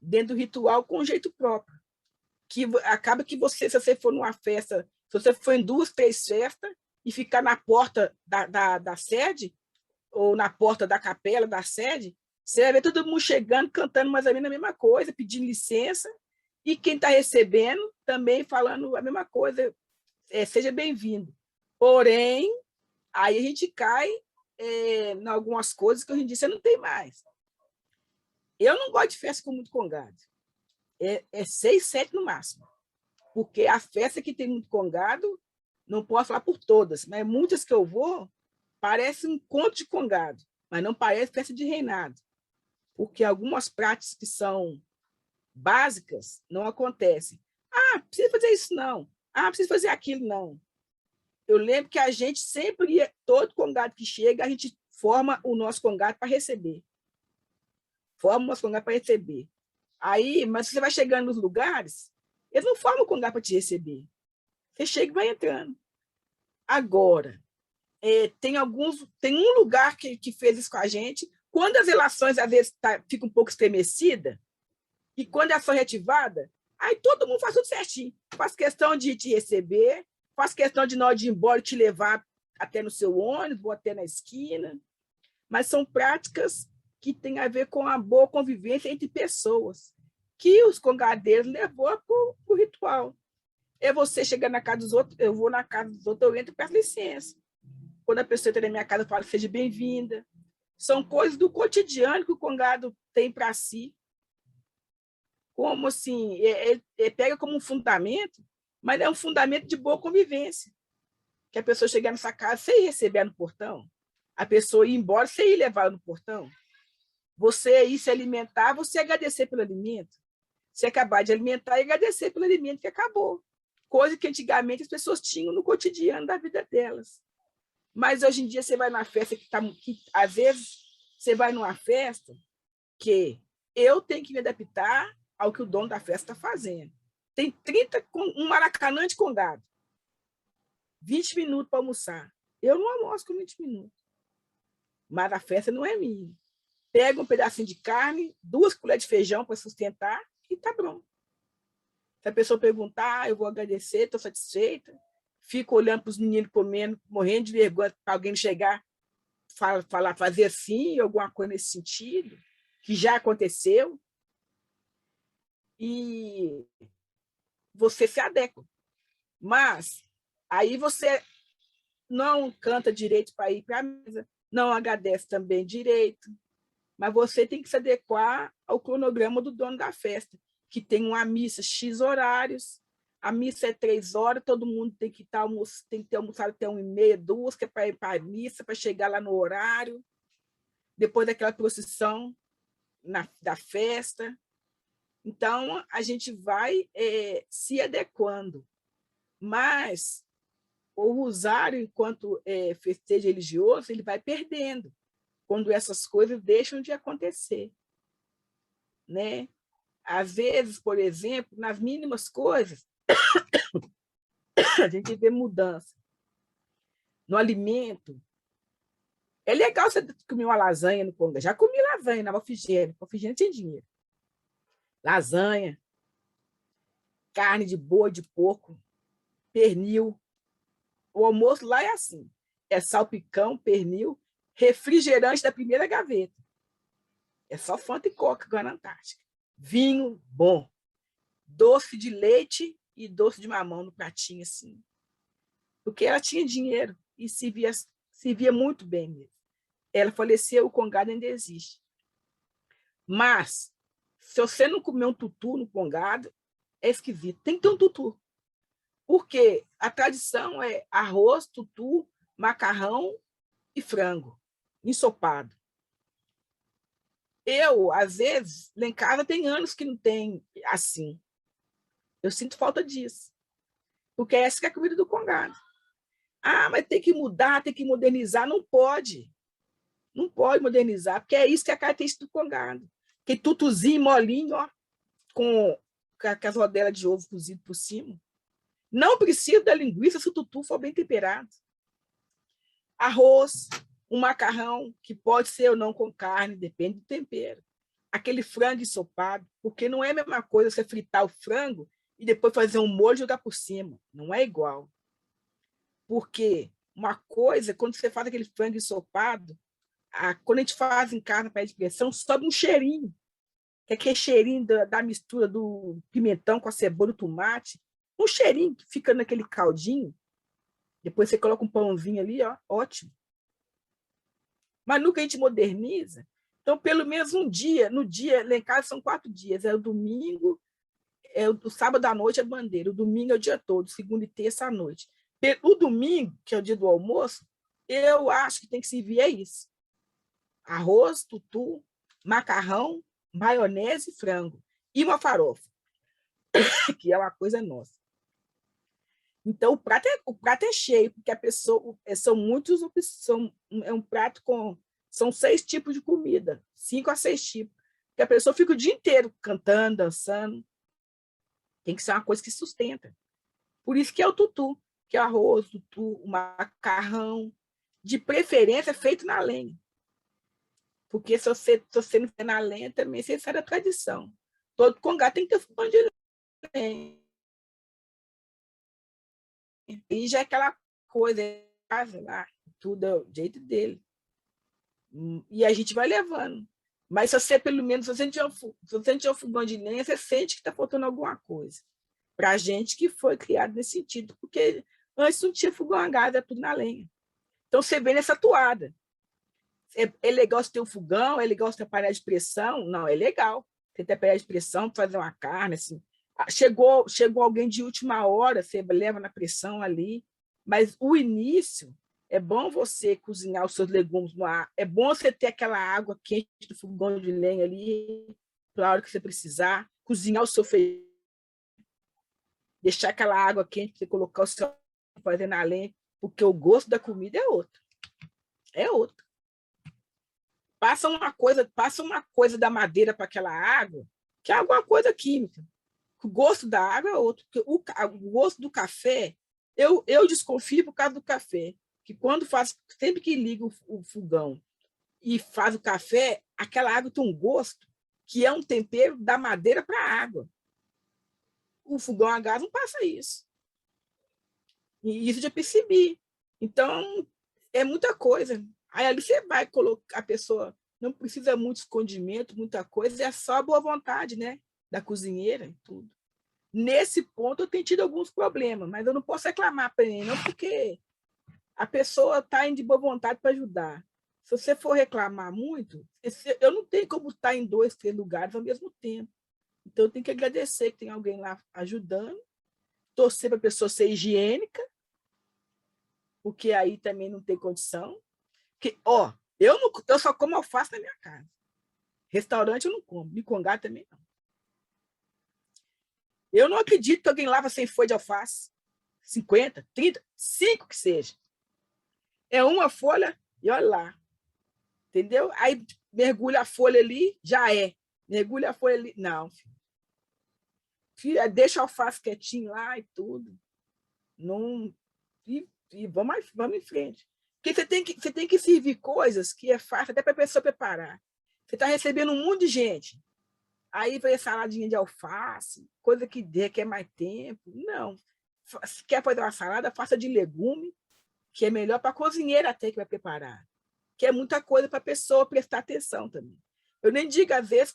dentro do ritual com um jeito próprio. Que acaba que você, se você for numa festa, se você for em 2, 3 festas e ficar na porta da sede, ou na porta da capela da sede, você vai ver todo mundo chegando, cantando mais ou menos a mesma coisa, pedindo licença, e quem está recebendo também falando a mesma coisa, seja bem-vindo. Porém, aí a gente cai em algumas coisas que hoje em dia você não tem mais. Eu não gosto de festa com muito congado. É 6, 7 no máximo. Porque a festa que tem muito congado, não posso falar por todas, mas muitas que eu vou, parece um conto de congado, mas não parece festa de reinado. Porque algumas práticas que são básicas não acontecem. Ah, precisa fazer isso, não. Ah, precisa fazer aquilo, não. Eu lembro que a gente sempre ia, todo congado que chega, a gente forma o nosso congado para receber. Forma o nosso congado para receber. Aí, mas você vai chegando nos lugares, eles não formam o congado para te receber. Você chega e vai entrando. Agora, tem um lugar que fez isso com a gente. Quando as relações, às vezes, ficam um pouco estremecidas, e quando é só reativada, aí todo mundo faz tudo certinho. Faz questão de te receber, faz questão de, na hora de ir embora, te levar até no seu ônibus, ou até na esquina. Mas são práticas que têm a ver com a boa convivência entre pessoas, que os congadeiros levou para o ritual. É você chegar na casa dos outros, eu vou na casa dos outros, eu entro e peço licença. Quando a pessoa entra na minha casa, eu falo, seja bem-vinda. São coisas do cotidiano que o congado tem para si. Como assim, pega como um fundamento, mas é um fundamento de boa convivência. Que a pessoa chegar nessa casa sem receber no portão, a pessoa ir embora sem ir levar no portão, você ir se alimentar, você agradecer pelo alimento. Você acabar de alimentar e agradecer pelo alimento que acabou. Coisa que antigamente as pessoas tinham no cotidiano da vida delas. Mas hoje em dia você vai numa festa que às vezes você vai numa festa que eu tenho que me adaptar ao que o dono da festa está fazendo. Tem um maracanã de congado. 20 minutos para almoçar. Eu não almoço com 20 minutos. Mas a festa não é minha. Pega um pedacinho de carne, 2 colheres de feijão para sustentar e tá bom. Se a pessoa perguntar, eu vou agradecer, estou satisfeita. Fico olhando para os meninos comendo, morrendo de vergonha para alguém chegar, falar, fazer assim, alguma coisa nesse sentido, que já aconteceu. E você se adequa. Mas aí você não canta direito para ir para a mesa, não agradece também direito, mas você tem que se adequar ao cronograma do dono da festa, que tem uma missa X horários, a missa é 3 horas, todo mundo tem que ter almoçado até 1h30, 2, que é para ir para a missa, para chegar lá no horário, depois daquela procissão da festa. Então, a gente vai se adequando. Mas o rosário, enquanto festejo religioso, ele vai perdendo quando essas coisas deixam de acontecer. Né? Às vezes, por exemplo, nas mínimas coisas, a gente vê mudança. No alimento, é legal você comer uma lasanha no Congo. Já comi lasanha na Malfigênia. Malfigênia tinha dinheiro. Lasanha, carne de boi, de porco, pernil. O almoço lá é assim. É salpicão, pernil, refrigerante da primeira gaveta. É só Fanta e Coca, Guarana Antártica. Vinho bom. Doce de leite e doce de mamão no pratinho, assim. Porque ela tinha dinheiro e se via muito bem mesmo. Ela faleceu, o congado ainda existe. Mas, se você não comer um tutu no congado, é esquisito. Tem que ter um tutu. Porque a tradição é arroz, tutu, macarrão e frango, ensopado. às vezes, lá em casa tem anos que não tem assim. Eu sinto falta disso. Porque essa que é a comida do congado. Ah, mas tem que mudar, tem que modernizar. Não pode. Não pode modernizar, porque é isso que é a característica do congado. Que tutuzinho, molinho, ó, com as rodelas de ovo cozido por cima. Não precisa da linguiça se o tutu for bem temperado. Arroz, um macarrão, que pode ser ou não com carne, depende do tempero. Aquele frango ensopado, porque não é a mesma coisa você fritar o frango e depois fazer um molho e jogar por cima. Não é igual. Porque uma coisa, quando você faz aquele frango ensopado, quando a gente faz em casa para de pressão, sobe um cheirinho, que é aquele cheirinho da mistura do pimentão com a cebola e o tomate, um cheirinho que fica naquele caldinho, depois você coloca um pãozinho ali, ó, ótimo. Mas nunca a gente moderniza. Então, pelo menos um dia, no dia, lá em casa são 4 dias, é o domingo, o sábado à noite é bandeira, o domingo é o dia todo, segunda e terça à noite. O domingo, que é o dia do almoço, eu acho que tem que servir é isso. Arroz, tutu, macarrão, maionese e frango. E uma farofa, que é uma coisa nossa. Então, o prato é cheio, porque a pessoa, são muitos, é um prato com, são 6 tipos de comida, 5 a 6 tipos, porque a pessoa fica o dia inteiro cantando, dançando, tem que ser uma coisa que sustenta. Por isso que é o tutu, que é o arroz, tutu, o macarrão, de preferência feito na lenha, porque se você não for na lenha, também você sai da tradição. Todo congado tem que ter fogão de lenha. E já é aquela coisa, lá, tudo é o jeito dele. E a gente vai levando. Mas se você, pelo menos, se você não tiver um fogão de lenha, você sente que está faltando alguma coisa. Para a gente que foi criado nesse sentido, porque antes não tinha fogão a gás, era tudo na lenha. Então você vê nessa toada. É legal você ter um fogão, é legal você ter panela de pressão? Não, é legal. Você ter panela de pressão para fazer uma carne, assim. Chegou alguém de última hora, você leva na pressão ali, mas o início é bom você cozinhar os seus legumes no ar, é bom você ter aquela água quente do fogão de lenha ali, para a hora que você precisar, cozinhar o seu feijão, deixar aquela água quente para você colocar o seu fazer na lenha, porque o gosto da comida é outro. É outro. Passa uma coisa da madeira para aquela água, que é alguma coisa química. O gosto da água é outro. O gosto do café, eu desconfio por causa do café, que quando sempre que liga o fogão e faz o café, aquela água tem um gosto que é um tempero da madeira para a água. O fogão a gás não passa isso. E isso eu já percebi. Então, é muita coisa. Aí ali você vai colocar, a pessoa não precisa muito escondimento, muita coisa, é só a boa vontade, né? Da cozinheira e tudo. Nesse ponto, eu tenho tido alguns problemas, mas eu não posso reclamar para ele, não, porque a pessoa está indo de boa vontade para ajudar. Se você for reclamar muito, eu não tenho como estar em 2, 3 lugares ao mesmo tempo. Então, eu tenho que agradecer que tem alguém lá ajudando, torcer para a pessoa ser higiênica, porque aí também não tem condição. Que, eu só como alface na minha casa. Restaurante eu não como, micongá também não. Eu não acredito que alguém lava sem folha de alface. 50, 30, 5 que seja. É uma folha e olha lá. Entendeu? Aí mergulha a folha ali, já é. Mergulha a folha ali. Não, filho, deixa a alface quietinho lá e tudo. Não, e vamos em frente. Porque você tem que servir coisas que é fácil até para a pessoa preparar. Você está recebendo um monte de gente. Aí vai saladinha de alface, coisa que requer mais tempo. Não. Se quer fazer uma salada, faça de legume, que é melhor para a cozinheira até que vai preparar. Que é muita coisa para a pessoa prestar atenção também. Eu nem digo, às vezes,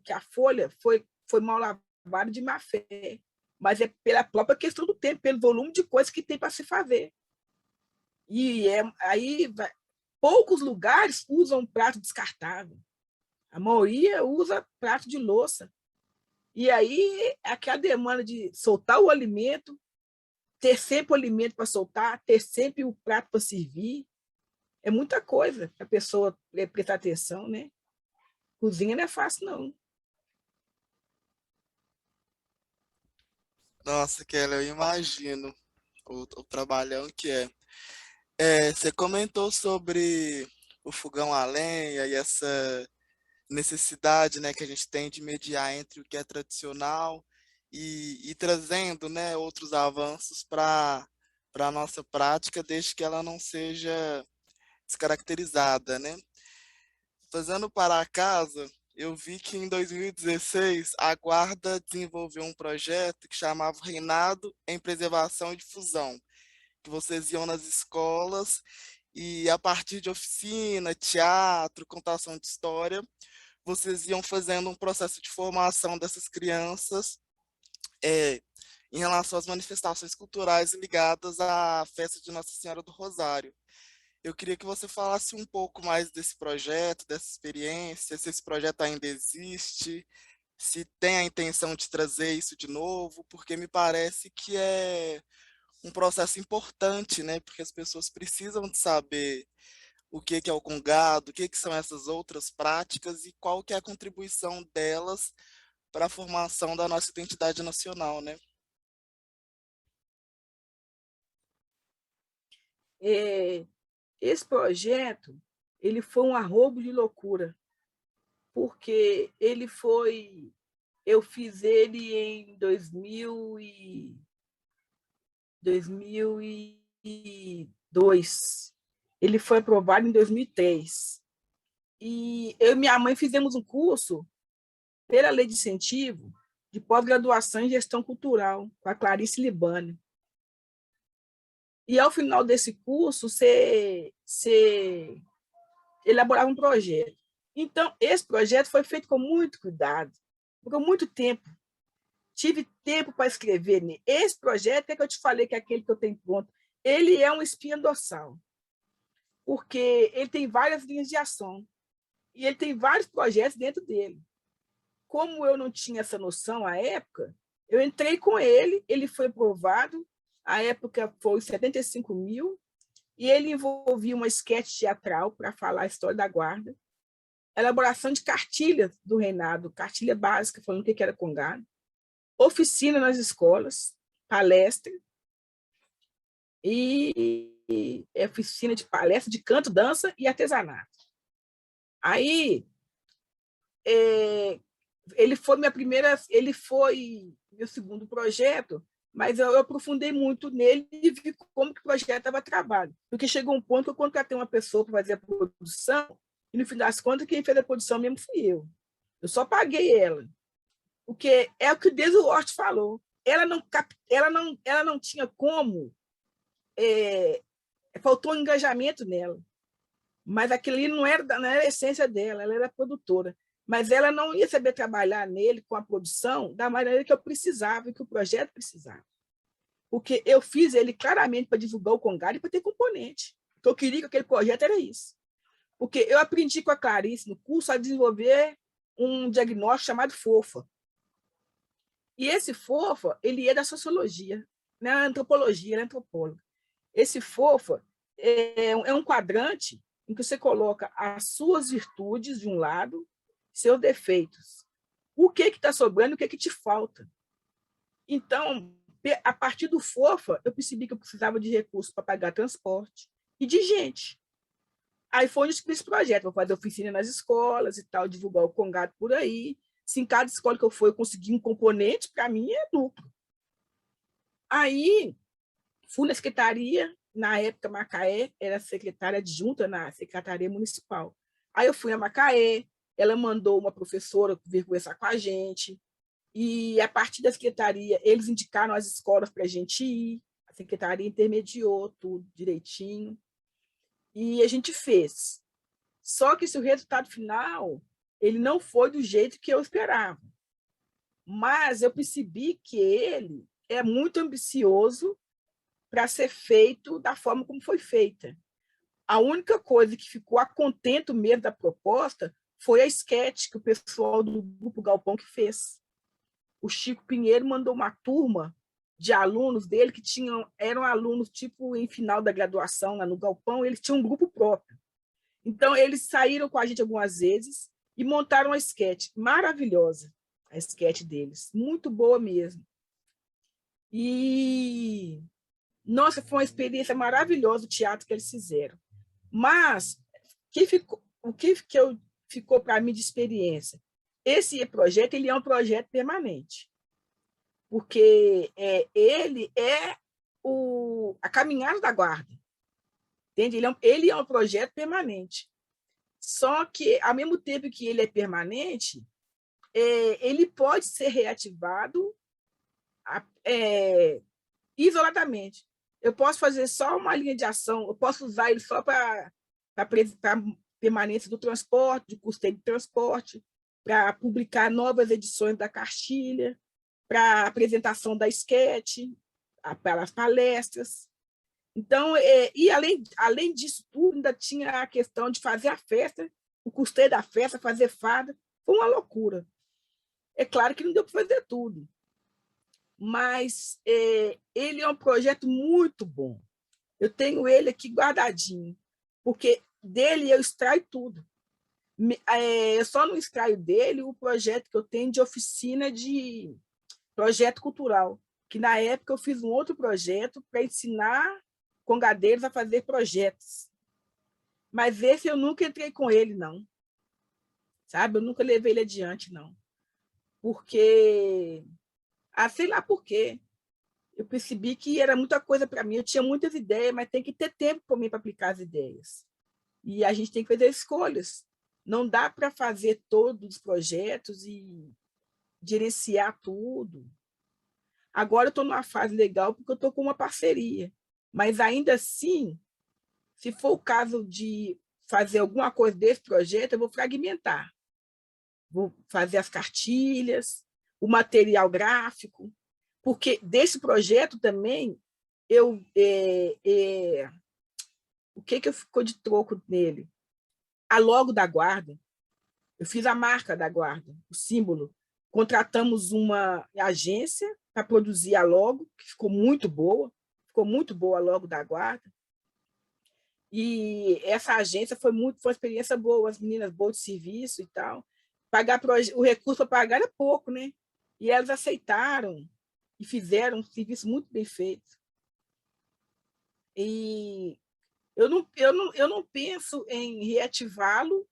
que a folha foi mal lavada de má fé, mas é pela própria questão do tempo, pelo volume de coisas que tem para se fazer. E poucos lugares usam prato descartável. A maioria usa prato de louça. E aí, aquela demanda de soltar o alimento, ter sempre o alimento para soltar, ter sempre o prato para servir, é muita coisa para a pessoa prestar atenção, né? Cozinha não é fácil, não. Nossa, Kelly, eu imagino o trabalhão que é. Você comentou sobre o fogão a lenha e essa necessidade, né, que a gente tem de mediar entre o que é tradicional e trazendo, né, outros avanços para a nossa prática, desde que ela não seja descaracterizada, né? Fazendo para a casa, eu vi que em 2016 a Guarda desenvolveu um projeto que chamava Reinado em Preservação e Difusão, que vocês iam nas escolas e a partir de oficina, teatro, contação de história, vocês iam fazendo um processo de formação dessas crianças é, em relação às manifestações culturais ligadas à festa de Nossa Senhora do Rosário. Eu queria que você falasse um pouco mais desse projeto, dessa experiência, se esse projeto ainda existe, se tem a intenção de trazer isso de novo, porque me parece que é um processo importante, né? Porque as pessoas precisam de saber o que é o congado, o que são essas outras práticas e qual que é a contribuição delas para a formação da nossa identidade nacional, né? É, esse projeto, ele foi um arrobo de loucura, porque eu fiz ele em 2002. Ele foi aprovado em 2003. E eu e minha mãe fizemos um curso pela Lei de Incentivo de pós-graduação em Gestão Cultural, com a Clarice Libânio. E, ao final desse curso, você elaborava um projeto. Então, esse projeto foi feito com muito cuidado, por muito tempo. Tive tempo para escrever nele. Esse projeto é que eu te falei que é aquele que eu tenho pronto. Ele é um espinha dorsal, porque ele tem várias linhas de ação e ele tem vários projetos dentro dele. Como eu não tinha essa noção à época, eu entrei com ele, ele foi aprovado, a época foi 75 mil, e ele envolvia uma esquete teatral para falar a história da Guarda, elaboração de cartilhas do reinado, cartilha básica, falando o que era congado, oficina nas escolas, palestra, e oficina de palestra de canto, dança e artesanato. Aí, ele foi meu segundo projeto, mas eu aprofundei muito nele e vi como que o projeto estava trabalho. Porque chegou um ponto que eu contratei uma pessoa para fazer a produção, e no fim das contas, quem fez a produção mesmo fui eu. Eu só paguei ela. Porque é o que o Deso Hort falou. Ela não tinha como. Faltou engajamento nela. Mas aquilo ali não era a essência dela, ela era produtora. Mas ela não ia saber trabalhar nele com a produção da maneira que eu precisava e que o projeto precisava. Porque eu fiz ele claramente para divulgar o congado e para ter componente. O que eu queria com aquele projeto era isso. Porque eu aprendi com a Clarice no curso a desenvolver um diagnóstico chamado FOFA. E esse FOFA, ele é da sociologia, não é antropologia, ele é antropólogo. Esse FOFA é um quadrante em que você coloca as suas virtudes de um lado, seus defeitos. O que está sobrando e o que te falta. Então, a partir do FOFA, eu percebi que eu precisava de recursos para pagar transporte e de gente. Aí foi onde eu esse projeto, vou fazer oficina nas escolas e tal, divulgar o congado por aí. Se em cada escola que eu for eu conseguir um componente, para mim é lucro. Aí, fui na secretaria, na época Macaé era secretária adjunta na Secretaria Municipal. Aí eu fui a Macaé, ela mandou uma professora vir conversar com a gente, e a partir da secretaria, eles indicaram as escolas para a gente ir, a secretaria intermediou tudo direitinho, e a gente fez. Só que esse resultado final, ele não foi do jeito que eu esperava. Mas eu percebi que ele é muito ambicioso para ser feito da forma como foi feita. A única coisa que ficou a contento mesmo da proposta foi a esquete que o pessoal do Grupo Galpão que fez. O Chico Pinheiro mandou uma turma de alunos dele que eram alunos tipo em final da graduação lá no Galpão, eles tinham um grupo próprio. Então, eles saíram com a gente algumas vezes, e montaram uma esquete maravilhosa, a esquete deles, muito boa mesmo. E, nossa, foi uma experiência maravilhosa o teatro que eles fizeram. Mas o que ficou para mim de experiência? Esse projeto ele é um projeto permanente, porque ele é a caminhada da guarda, entende? Ele é um projeto permanente. Só que, ao mesmo tempo que ele é permanente, ele pode ser reativado isoladamente. Eu posso fazer só uma linha de ação, eu posso usar ele só para permanência do transporte, de custeio de transporte, para publicar novas edições da cartilha, para apresentação da esquete, para as palestras. Então, e além disso tudo, ainda tinha a questão de fazer a festa, o custeio da festa, fazer farda, foi uma loucura. É claro que não deu para fazer tudo, mas ele é um projeto muito bom. Eu tenho ele aqui guardadinho, porque dele eu extraio tudo. Eu só não extraio dele o projeto que eu tenho de oficina de projeto cultural, que na época eu fiz um outro projeto para ensinar congadeiros a fazer projetos. Mas esse eu nunca entrei com ele, não. Sabe? Eu nunca levei ele adiante, não. Porque... sei lá por quê. Eu percebi que era muita coisa para mim. Eu tinha muitas ideias, mas tem que ter tempo para mim para aplicar as ideias. E a gente tem que fazer escolhas. Não dá para fazer todos os projetos e gerenciar tudo. Agora eu estou numa fase legal porque eu estou com uma parceria. Mas ainda assim, se for o caso de fazer alguma coisa desse projeto, eu vou fragmentar. Vou fazer as cartilhas, o material gráfico, porque desse projeto também, o que ficou de troco nele? A logo da guarda. Eu fiz a marca da guarda, o símbolo. Contratamos uma agência para produzir a logo, que ficou muito boa a logo da guarda. E essa agência foi uma experiência boa, as meninas boas de serviço e tal. O recurso para pagar era pouco, né? E elas aceitaram e fizeram um serviço muito bem feito. E eu não penso em reativá-lo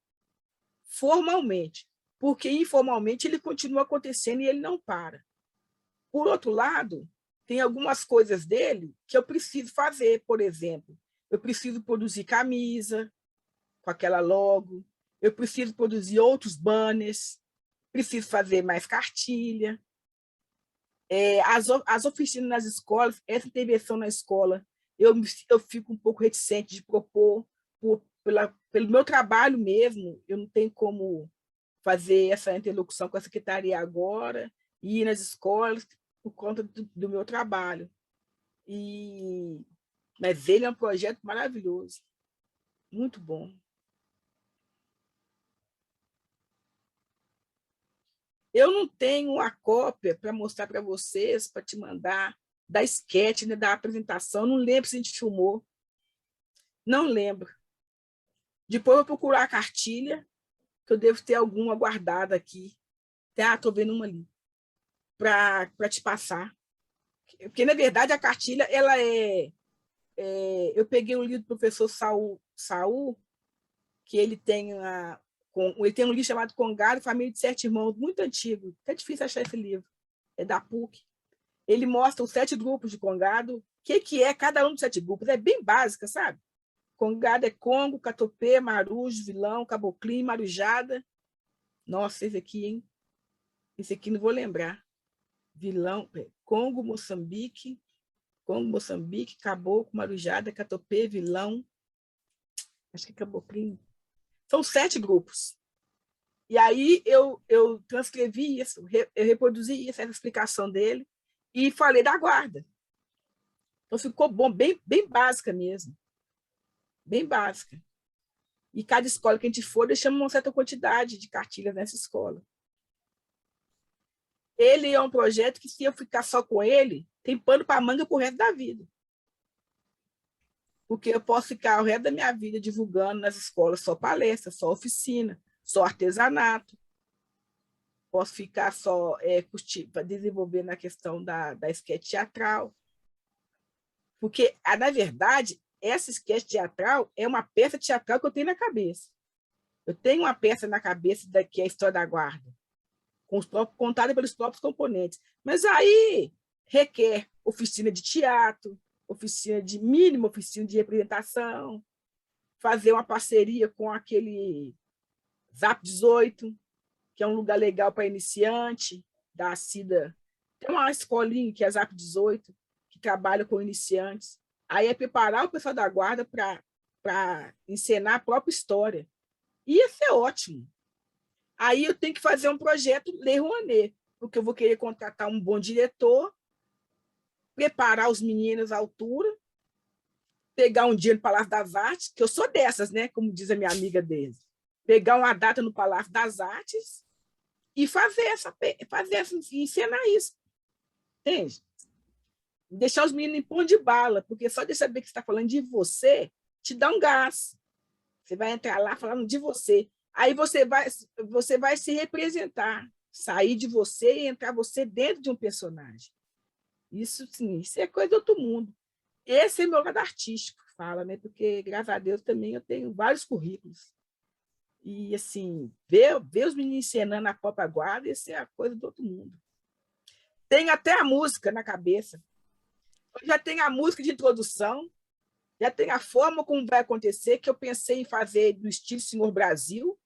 formalmente, porque informalmente ele continua acontecendo e ele não para. Por outro lado, tem algumas coisas dele que eu preciso fazer, por exemplo, eu preciso produzir camisa com aquela logo, eu preciso produzir outros banners, preciso fazer mais cartilha. As oficinas nas escolas, essa intervenção na escola, eu fico um pouco reticente de propor, pelo meu trabalho mesmo, eu não tenho como fazer essa interlocução com a secretaria agora, e ir nas escolas por conta do meu trabalho. Mas ele é um projeto maravilhoso, muito bom. Eu não tenho a cópia para mostrar para vocês, para te mandar, da esquete, né, da apresentação. Não lembro se a gente filmou. Não lembro. Depois eu vou procurar a cartilha, que eu devo ter alguma guardada aqui. Estou vendo uma ali, para te passar. Porque, na verdade, a cartilha, ela eu peguei um livro do professor Saul, que ele tem um livro chamado Congado, Família de Sete Irmãos, muito antigo. É difícil achar esse livro. É da PUC. Ele mostra os 7 grupos de Congado, o que é cada um dos 7 grupos. É bem básica, sabe? Congado é Congo, Catopê, Marujo, Vilão, Caboclim, Marujada. Nossa, esse aqui, hein? Esse aqui não vou lembrar. Vilão, Congo, Moçambique, Caboclo, Marujada, Catopê, Vilão. Acho que é Caboclim. São 7 grupos. E aí eu transcrevi isso, eu reproduzi essa explicação dele e falei da guarda. Então ficou bom, bem básica mesmo. Bem básica. E cada escola que a gente for, deixamos uma certa quantidade de cartilhas nessa escola. Ele é um projeto que, se eu ficar só com ele, tem pano para manga pro resto da vida. Porque eu posso ficar o resto da minha vida divulgando nas escolas só palestra, só oficina, só artesanato, posso ficar só desenvolvendo a questão da esquete teatral, porque, na verdade, essa esquete teatral é uma peça teatral que eu tenho na cabeça. Eu tenho uma peça na cabeça que é a História da Guarda, contada pelos próprios componentes. Mas aí requer oficina de teatro, mínima oficina de representação, fazer uma parceria com aquele Zap 18, que é um lugar legal para iniciante, da Cida. Tem uma escolinha que é Zap 18, que trabalha com iniciantes. Aí é preparar o pessoal da Guarda para encenar a própria história. Ia ser ótimo. Aí eu tenho que fazer um projeto Lei Rouanet, porque eu vou querer contratar um bom diretor, preparar os meninos à altura, pegar um dia no Palácio das Artes, que eu sou dessas, né? Como diz a minha amiga Deise. Pegar uma data no Palácio das Artes e encenar isso. Entende? Deixar os meninos em pão de bala, porque só de saber que você está falando de você, te dá um gás. Você vai entrar lá falando de você. Aí você vai se representar, sair de você e entrar você dentro de um personagem. Isso, sim, isso é coisa do outro mundo. Esse é meu lado artístico, fala, né? Porque, graças a Deus, também eu tenho vários currículos. E, assim, ver os meninos encenando a própria Guarda, isso é a coisa do outro mundo. Tem até a música na cabeça. Eu já tenho a música de introdução, já tem a forma como vai acontecer, que eu pensei em fazer do estilo Senhor Brasil,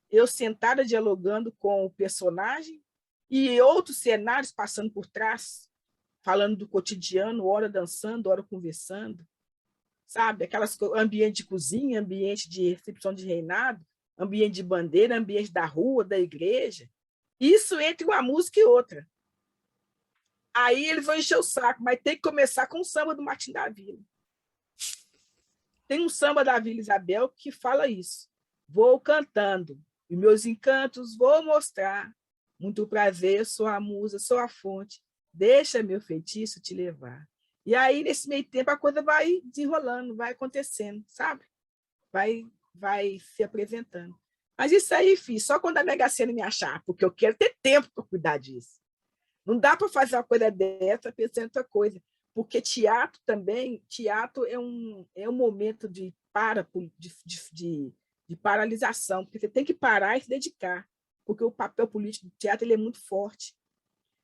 eu sentada dialogando com o personagem e outros cenários passando por trás, falando do cotidiano, hora dançando, hora conversando, sabe? Ambiente de cozinha, ambiente de recepção de reinado, ambiente de bandeira, ambiente da rua, da igreja. Isso entre uma música e outra. Aí eles vão encher o saco, mas tem que começar com o samba do Martim da Vila. Tem um samba da Vila Isabel que fala isso. Vou cantando, e meus encantos vou mostrar. Muito prazer, sou a musa, sou a fonte. Deixa meu feitiço te levar. E aí, nesse meio tempo, a coisa vai desenrolando, vai acontecendo, sabe? Vai se apresentando. Mas isso aí, filho, só quando a Mega Sena me achar, porque eu quero ter tempo para cuidar disso. Não dá para fazer uma coisa dessa pensando em outra coisa. Porque teatro também, é um momento de paralisação, porque você tem que parar e se dedicar, porque o papel político do teatro ele é muito forte.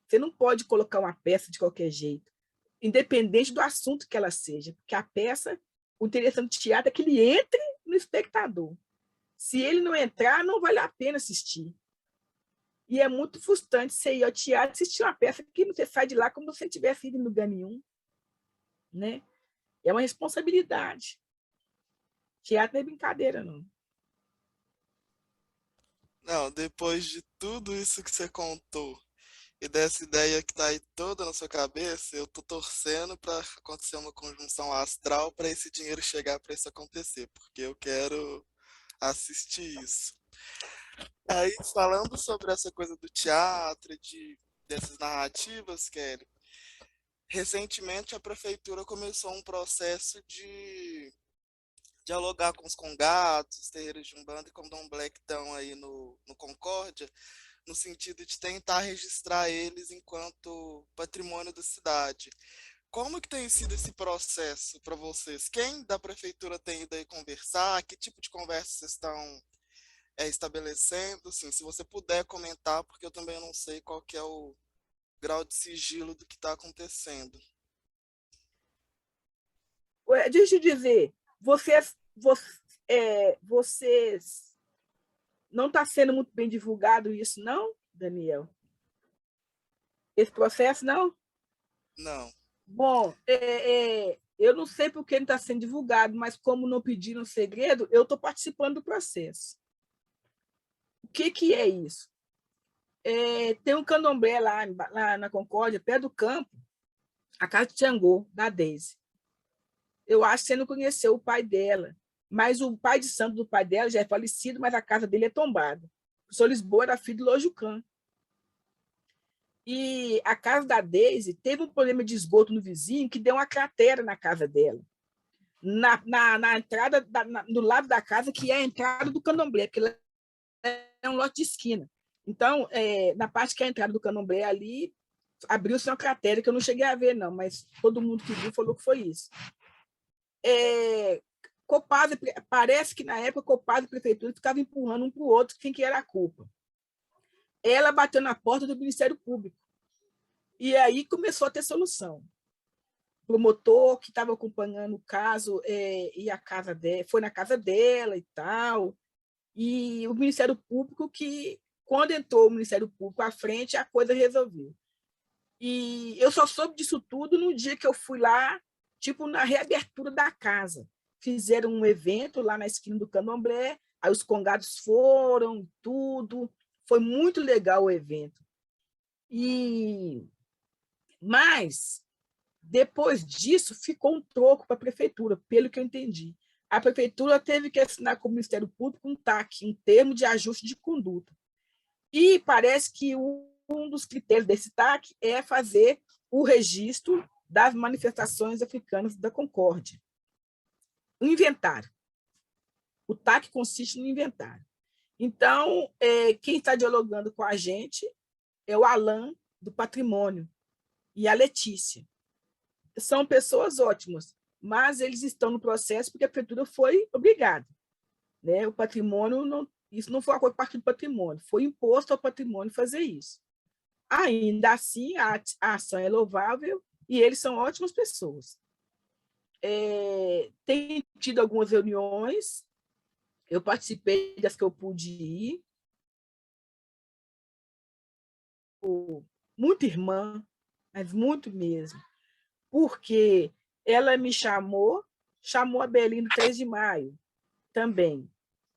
Você não pode colocar uma peça de qualquer jeito, independente do assunto que ela seja, porque a peça, o interessante do teatro é que ele entre no espectador. Se ele não entrar, não vale a pena assistir. E é muito frustrante você ir ao teatro assistir uma peça que você sai de lá como se você tivesse ido em lugar nenhum. Né? É uma responsabilidade. Teatro não é brincadeira, não. Não, depois de tudo isso que você contou e dessa ideia que tá aí toda na sua cabeça, eu tô torcendo para acontecer uma conjunção astral para esse dinheiro chegar para isso acontecer, porque eu quero assistir isso. Aí, falando sobre essa coisa do teatro, dessas narrativas, Kelly, recentemente a prefeitura começou um processo de dialogar com os congados, os terreiros de Umbanda e Candomblé que estão aí no Concórdia, no sentido de tentar registrar eles enquanto patrimônio da cidade. Como que tem sido esse processo para vocês? Quem da prefeitura tem ido aí conversar? Que tipo de conversa vocês estão estabelecendo? Assim, se você puder comentar, porque eu também não sei qual que é o grau de sigilo do que está acontecendo. Deixa eu dizer, vocês não está sendo muito bem divulgado isso, não, Daniel? Esse processo, não? Não. Bom, eu não sei por que não está sendo divulgado, mas como não pediram segredo, eu estou participando do processo. O que é isso? Tem um candomblé lá na Concórdia, perto do campo, a casa de Tiangô, da Deise. Eu acho que você não conheceu o pai dela, mas o pai de santo do pai dela já é falecido, mas a casa dele é tombada. O professor Lisboa era filho do Lojucan. E a casa da Deise teve um problema de esgoto no vizinho que deu uma cratera na casa dela. Na entrada, do lado da casa, que é a entrada do candomblé, porque é um lote de esquina. Então, na parte que é a entrada do Candomblé ali, abriu-se uma cratera que eu não cheguei a ver, não, mas todo mundo que viu falou que foi isso. Copasa, parece que na época Copasa e Prefeitura ficavam empurrando um para o outro quem que era a culpa. Ela bateu na porta do Ministério Público. E aí começou a ter solução. O promotor que estava acompanhando o caso e a casa dela, foi na casa dela e tal. E o Ministério Público que, quando entrou o Ministério Público à frente, a coisa resolveu. E eu só soube disso tudo no dia que eu fui lá, tipo, na reabertura da casa. Fizeram um evento lá na esquina do Candomblé, aí os congados foram, tudo. Foi muito legal o evento. Mas, depois disso, ficou um troco para a prefeitura, pelo que eu entendi. A prefeitura teve que assinar com o Ministério Público um TAC, um termo de ajuste de conduta. E parece que um dos critérios desse TAC é fazer o registro das manifestações africanas da Concórdia. O inventário. O TAC consiste no inventário. Então, quem está dialogando com a gente é o Alan, do Patrimônio, e a Letícia. São pessoas ótimas, mas eles estão no processo porque a prefeitura foi obrigada. Né? O patrimônio, isso não foi uma coisa parte do patrimônio, foi imposto ao patrimônio fazer isso. Ainda assim, a ação é louvável e eles são ótimas pessoas. Tem tido algumas reuniões, eu participei das que eu pude ir. Muito irmã, mas muito mesmo, porque ela me chamou a Belém do 3 de maio também.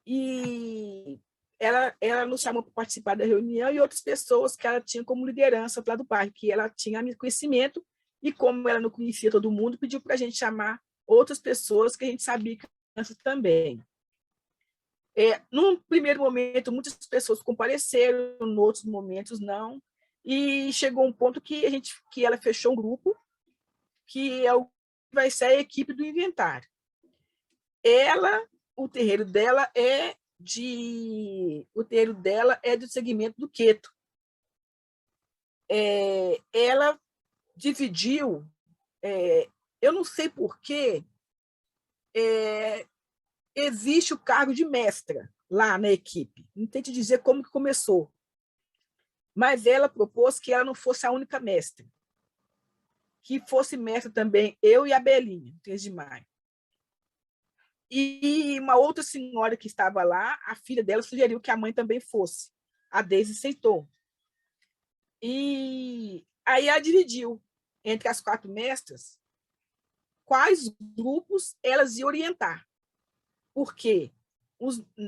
E ela nos chamou para participar da reunião e outras pessoas que ela tinha como liderança lá do bairro, que ela tinha conhecimento, e como ela não conhecia todo mundo, pediu para a gente chamar outras pessoas que a gente sabia que também. Num primeiro momento, muitas pessoas compareceram, em outros momentos não, e chegou um ponto que ela fechou um grupo, que vai ser a equipe do inventário. O terreiro dela é do segmento do Queto. Ela dividiu, eu não sei porquê, existe o cargo de mestra lá na equipe. Não tem te dizer como que começou. Mas ela propôs que ela não fosse a única mestra, que fosse mestra também eu e a Belinha, 3 de maio. E uma outra senhora que estava lá, a filha dela sugeriu que a mãe também fosse. A Deise aceitou. E aí ela dividiu entre as 4 mestras quais grupos elas iam orientar. Porque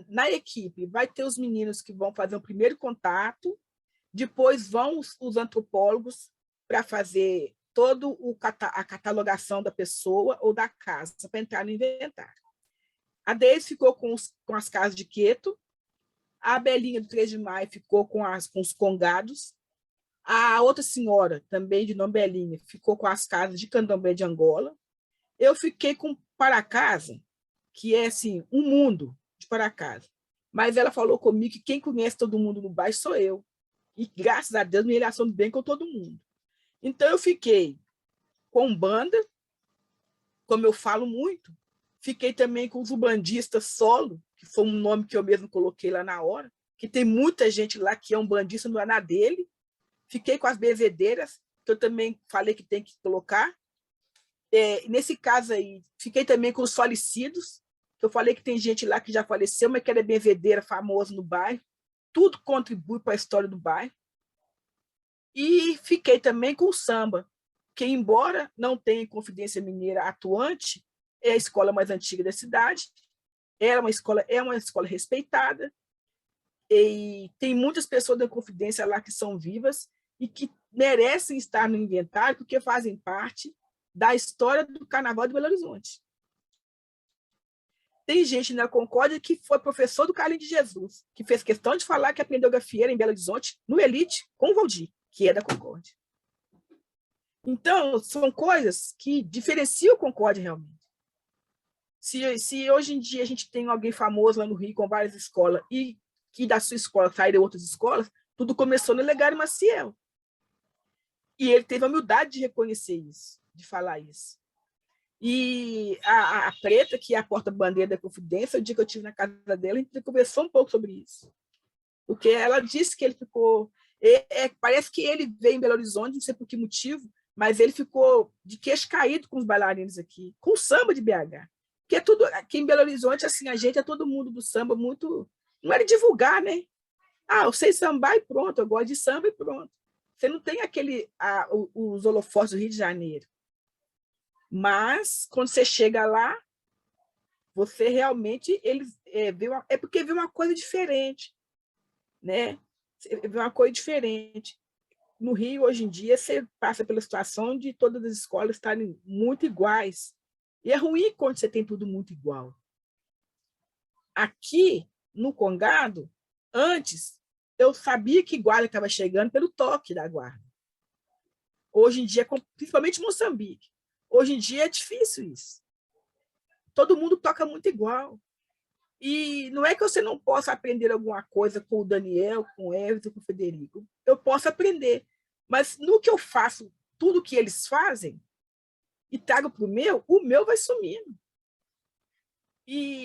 na equipe vai ter os meninos que vão fazer o primeiro contato, depois vão os antropólogos para fazer toda a catalogação da pessoa ou da casa, para entrar no inventário. A Deise ficou com as casas de Queto, a Belinha do 3 de maio ficou com os congados, a outra senhora, também de nome Belinha, ficou com as casas de Candomblé de Angola. Eu fiquei com Paracasa, que é assim, um mundo de Paracasa. Mas ela falou comigo que quem conhece todo mundo no bairro sou eu. E, graças a Deus, me relaciono bem com todo mundo. Então, eu fiquei com banda, como eu falo muito, fiquei também com os umbandistas solo, que foi um nome que eu mesmo coloquei lá na hora, que tem muita gente lá que é umbandista, não é na dele. Fiquei com as benzedeiras, que eu também falei que tem que colocar. Nesse caso aí, fiquei também com os falecidos, que eu falei que tem gente lá que já faleceu, mas que era benzedeira famosa no bairro. Tudo contribui para a história do bairro. E fiquei também com o samba, que, embora não tenha Confidência Mineira atuante, é a escola mais antiga da cidade, é uma escola respeitada, e tem muitas pessoas da Confidência lá que são vivas e que merecem estar no inventário porque fazem parte da história do Carnaval de Belo Horizonte. Tem gente na Concórdia que foi professor do Carlinhos de Jesus, que fez questão de falar que aprendeu gafieira em Belo Horizonte, no Elite, com o Valdir, que é da Concórdia. Então, são coisas que diferenciam Concórdia realmente. Se hoje em dia a gente tem alguém famoso lá no Rio com várias escolas e que da sua escola saíram outras escolas, tudo começou no Olegário Maciel. E ele teve a humildade de reconhecer isso, de falar isso. E a Preta, que é a porta-bandeira da Confidência, o dia que eu estive na casa dela, a gente conversou um pouco sobre isso. Porque ela disse que ele ficou... parece que ele veio em Belo Horizonte, não sei por que motivo, mas ele ficou de queixo caído com os bailarinos aqui, com o samba de BH. Porque é tudo, aqui em Belo Horizonte, assim, a gente é todo mundo do samba muito... Não era divulgar, né? Eu sei sambar e pronto, eu gosto de samba e pronto. Você não tem os holofotes do Rio de Janeiro. Mas, quando você chega lá, você realmente... é porque vê uma coisa diferente, né? Você vê uma coisa diferente. No Rio, hoje em dia, você passa pela situação de todas as escolas estarem muito iguais. E é ruim quando você tem tudo muito igual. Aqui, no Congado, antes, eu sabia que Guarda estava chegando pelo toque da Guarda. Hoje em dia, principalmente em Moçambique, hoje em dia é difícil isso. Todo mundo toca muito igual. E não é que você não possa aprender alguma coisa com o Daniel, com o Everton, com o Federico. Eu posso aprender. Mas no que eu faço, tudo que eles fazem, e trago para o meu vai sumindo.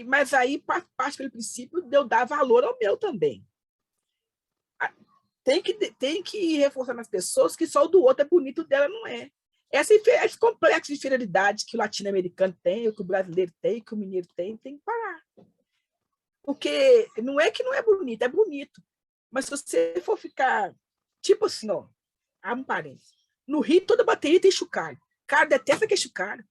Mas aí parte pelo princípio de eu dar valor ao meu também. Tem que reforçar nas pessoas que só o do outro é bonito, o dela não é. Esse complexo de inferioridade que o latino-americano tem, que o brasileiro tem, que o mineiro tem que parar. Porque não é que não é bonito, é bonito. Mas se você for ficar, tipo assim, abre um parênteses. No Rio, toda bateria tem chocalho. Cara, detesta que é chocalho.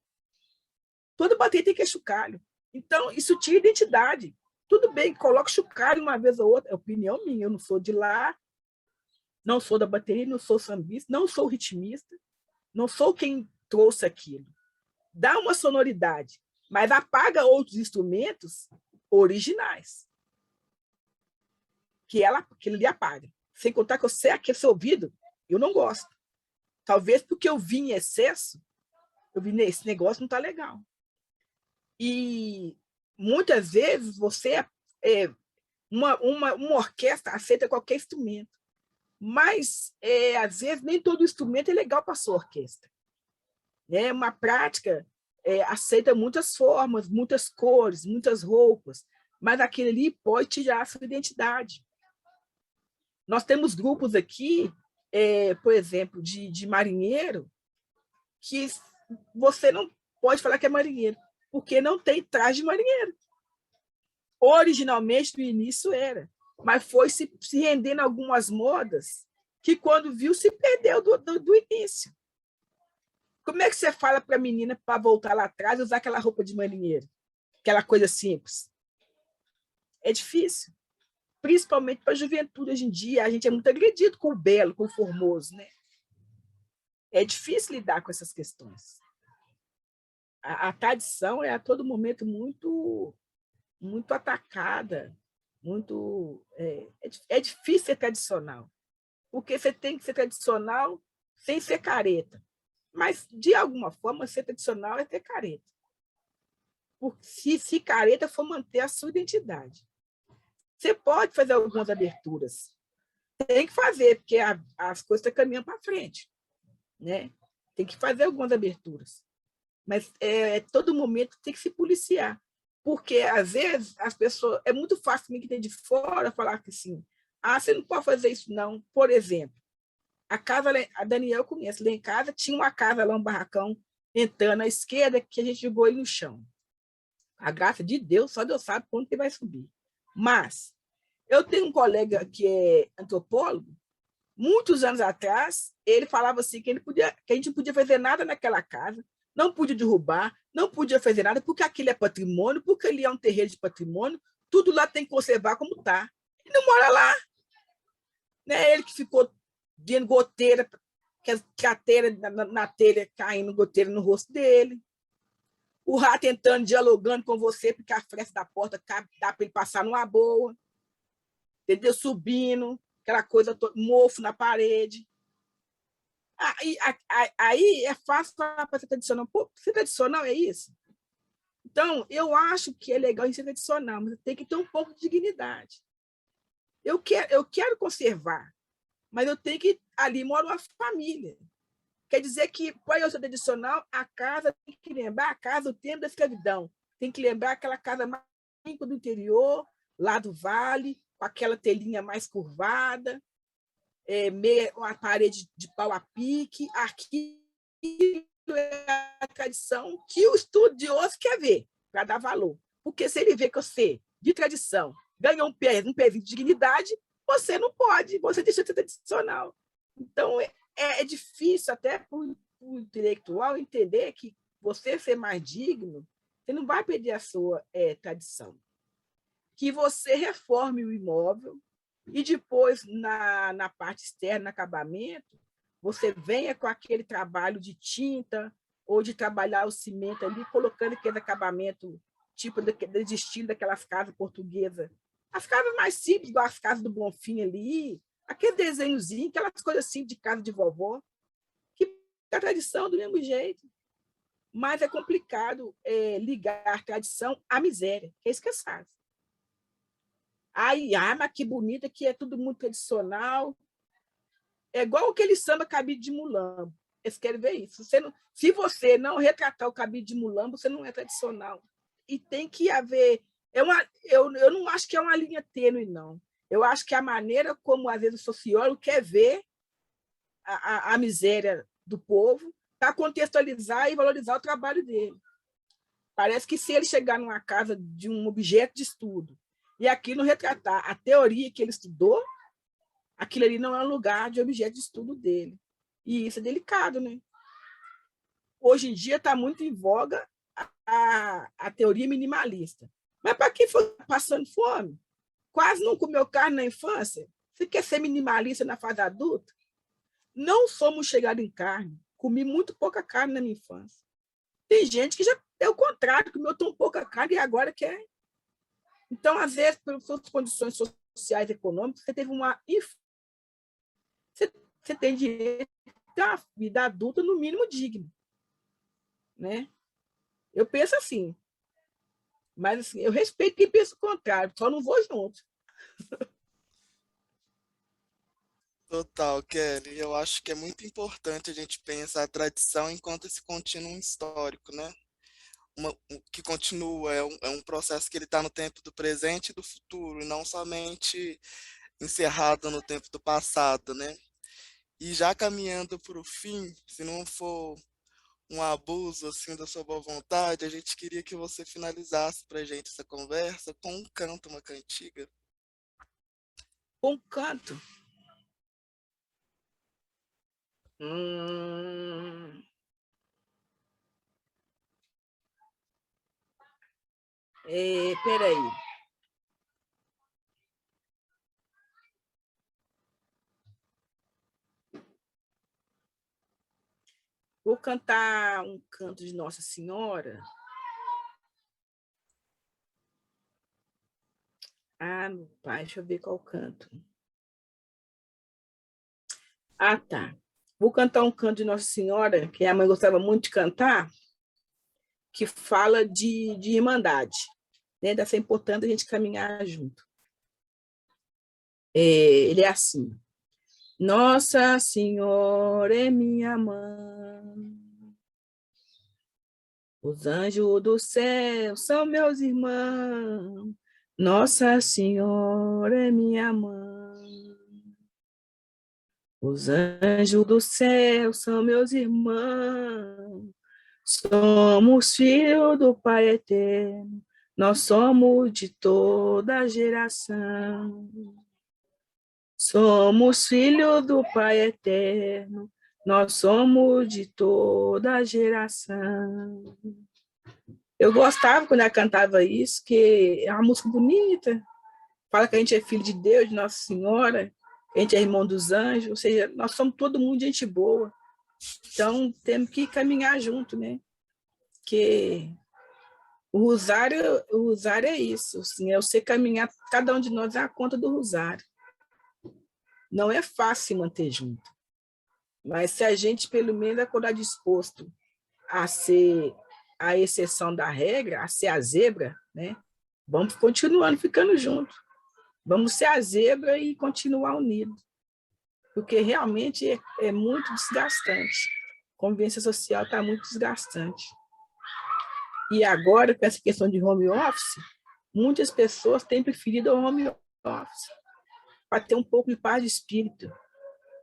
Toda bateria tem que é chocalho. Então, isso tira identidade. Tudo bem, coloca chocalho uma vez ou outra. É opinião minha, eu não sou de lá, não sou da bateria, não sou sambista, não sou ritmista, não sou quem trouxe aquilo. Dá uma sonoridade, mas apaga outros instrumentos originais. Que ele lhe apaga. Sem contar que eu sei que esse ouvido, eu não gosto. Talvez porque eu vi em excesso, eu vi esse negócio não está legal. E muitas vezes uma orquestra aceita qualquer instrumento, mas às vezes nem todo instrumento é legal para a sua orquestra. Né? Uma prática aceita muitas formas, muitas cores, muitas roupas, mas aquele ali pode tirar a sua identidade. Nós temos grupos aqui, por exemplo, de marinheiro, que você não pode falar que é marinheiro, porque não tem traje de marinheiro. Originalmente, no início era, mas foi se rendendo a algumas modas que, quando viu, se perdeu do início. Como é que você fala para a menina para voltar lá atrás e usar aquela roupa de marinheiro? Aquela coisa simples. É difícil. Principalmente para a juventude hoje em dia, a gente é muito agredido com o belo, com o formoso, né? É difícil lidar com essas questões. A tradição é a todo momento muito atacada, é difícil ser tradicional, porque você tem que ser tradicional sem ser careta, mas de alguma forma ser tradicional é ter careta, porque se careta for manter a sua identidade. Você pode fazer algumas aberturas, tem que fazer, porque as coisas estão caminhando para frente, né? Tem que fazer algumas aberturas, mas todo momento tem que se policiar, porque às vezes as pessoas, é muito fácil que tem de fora falar que assim, você não pode fazer isso não. Por exemplo, a Daniel conhece, lá em casa tinha uma casa lá, um barracão entrando à esquerda, que a gente jogou ele no chão. A graça de Deus, só Deus sabe quando ele vai subir. Mas eu tenho um colega que é antropólogo, muitos anos atrás, ele falava assim que a gente não podia fazer nada naquela casa, não podia derrubar, não podia fazer nada, porque aquilo é patrimônio, porque ali é um terreiro de patrimônio, tudo lá tem que conservar como está. Ele não mora lá. Né? Ele que ficou vendo goteira, que a telha, na telha caindo goteira no rosto dele. O rato tentando, dialogando com você, porque a fresta da porta dá para ele passar numa boa. Entendeu? Subindo, aquela coisa toda, mofo na parede. Aí é fácil para ser tradicional. Pô, ser tradicional é isso? Então, eu acho que é legal em ser tradicional, mas tem que ter um pouco de dignidade. eu quero conservar, mas eu tenho que... Ali mora uma família. Quer dizer que, para eu ser tradicional, a casa tem que lembrar a casa do tempo da escravidão. Tem que lembrar aquela casa mais limpa do interior, lá do vale, com aquela telhinha mais curvada, uma parede de pau a pique. Aquilo é a tradição que o estudioso quer ver, para dar valor. Porque se ele vê que você, de tradição, ganha um pezinho de dignidade, você não pode, você deixa de ser tradicional. Então, é difícil até para o intelectual entender que você ser mais digno, você não vai perder a sua tradição. Que você reforme o imóvel e depois, na parte externa, no acabamento, você venha com aquele trabalho de tinta ou de trabalhar o cimento ali, colocando aquele acabamento tipo de estilo daquelas casas portuguesas. As casas mais simples, igual as casas do Bonfim ali, aquele desenhozinho, aquelas coisas assim de casa de vovó, que é a tradição do mesmo jeito. Mas é complicado ligar a tradição à miséria, que é isso que eles fazem. Ai, mas que bonita, que é tudo muito tradicional. É igual aquele samba cabide de mulambo. Eles querem ver isso. Se você não retratar o cabide de mulambo, você não é tradicional. E tem que haver... eu não acho que é uma linha tênue, não. Eu acho que a maneira como, às vezes, o sociólogo quer ver a miséria do povo para contextualizar e valorizar o trabalho dele. Parece que se ele chegar numa casa de um objeto de estudo e aquilo retratar a teoria que ele estudou, aquilo ali não é um lugar de objeto de estudo dele. E isso é delicado, né? Hoje em dia está muito em voga a teoria minimalista. Mas para quem for passando fome, quase não comeu carne na infância, você quer ser minimalista na fase adulta? Não somos chegados em carne. Comi muito pouca carne na minha infância. Tem gente que já é o contrário, comeu tão pouca carne e agora quer. Então, às vezes, pelas suas condições sociais e econômicas, você teve uma... Você tem direito a ter uma vida adulta, no mínimo, digna. Né? Eu penso assim. Mas assim, eu respeito quem pensa o contrário, só não vou junto. Total, Kelly. Eu acho que é muito importante a gente pensar a tradição enquanto esse contínuo histórico, né? Que continua, é um processo que ele está no tempo do presente e do futuro, e não somente encerrado no tempo do passado, né? E já caminhando para o fim, se não for um abuso assim da sua boa vontade, a gente queria que você finalizasse para a gente essa conversa com um canto, uma cantiga. Um canto. Peraí. Vou cantar um canto de Nossa Senhora. Meu pai, deixa eu ver qual canto. Tá. Vou cantar um canto de Nossa Senhora, que a mãe gostava muito de cantar, que fala de irmandade, né? Dessa importância a gente caminhar junto. Ele é assim. Nossa Senhora é minha mãe, os anjos do céu são meus irmãos. Nossa Senhora é minha mãe, os anjos do céu são meus irmãos. Somos filhos do Pai eterno, nós somos de toda geração. Somos filhos do Pai eterno, nós somos de toda geração. Eu gostava quando ela cantava isso, que é uma música bonita, fala que a gente é filho de Deus, de Nossa Senhora, que a gente é irmão dos anjos, ou seja, nós somos todo mundo gente boa. Então, temos que caminhar junto, né? Porque o rosário é isso, assim, é você caminhar, cada um de nós é a conta do rosário. Não é fácil se manter junto, mas se a gente, pelo menos, acordar disposto a ser a exceção da regra, a ser a zebra, né? Vamos continuando ficando juntos. Vamos ser a zebra e continuar unidos, porque realmente é muito desgastante. A convivência social está muito desgastante. E agora, com essa questão de home office, muitas pessoas têm preferido o home office para ter um pouco de paz de espírito.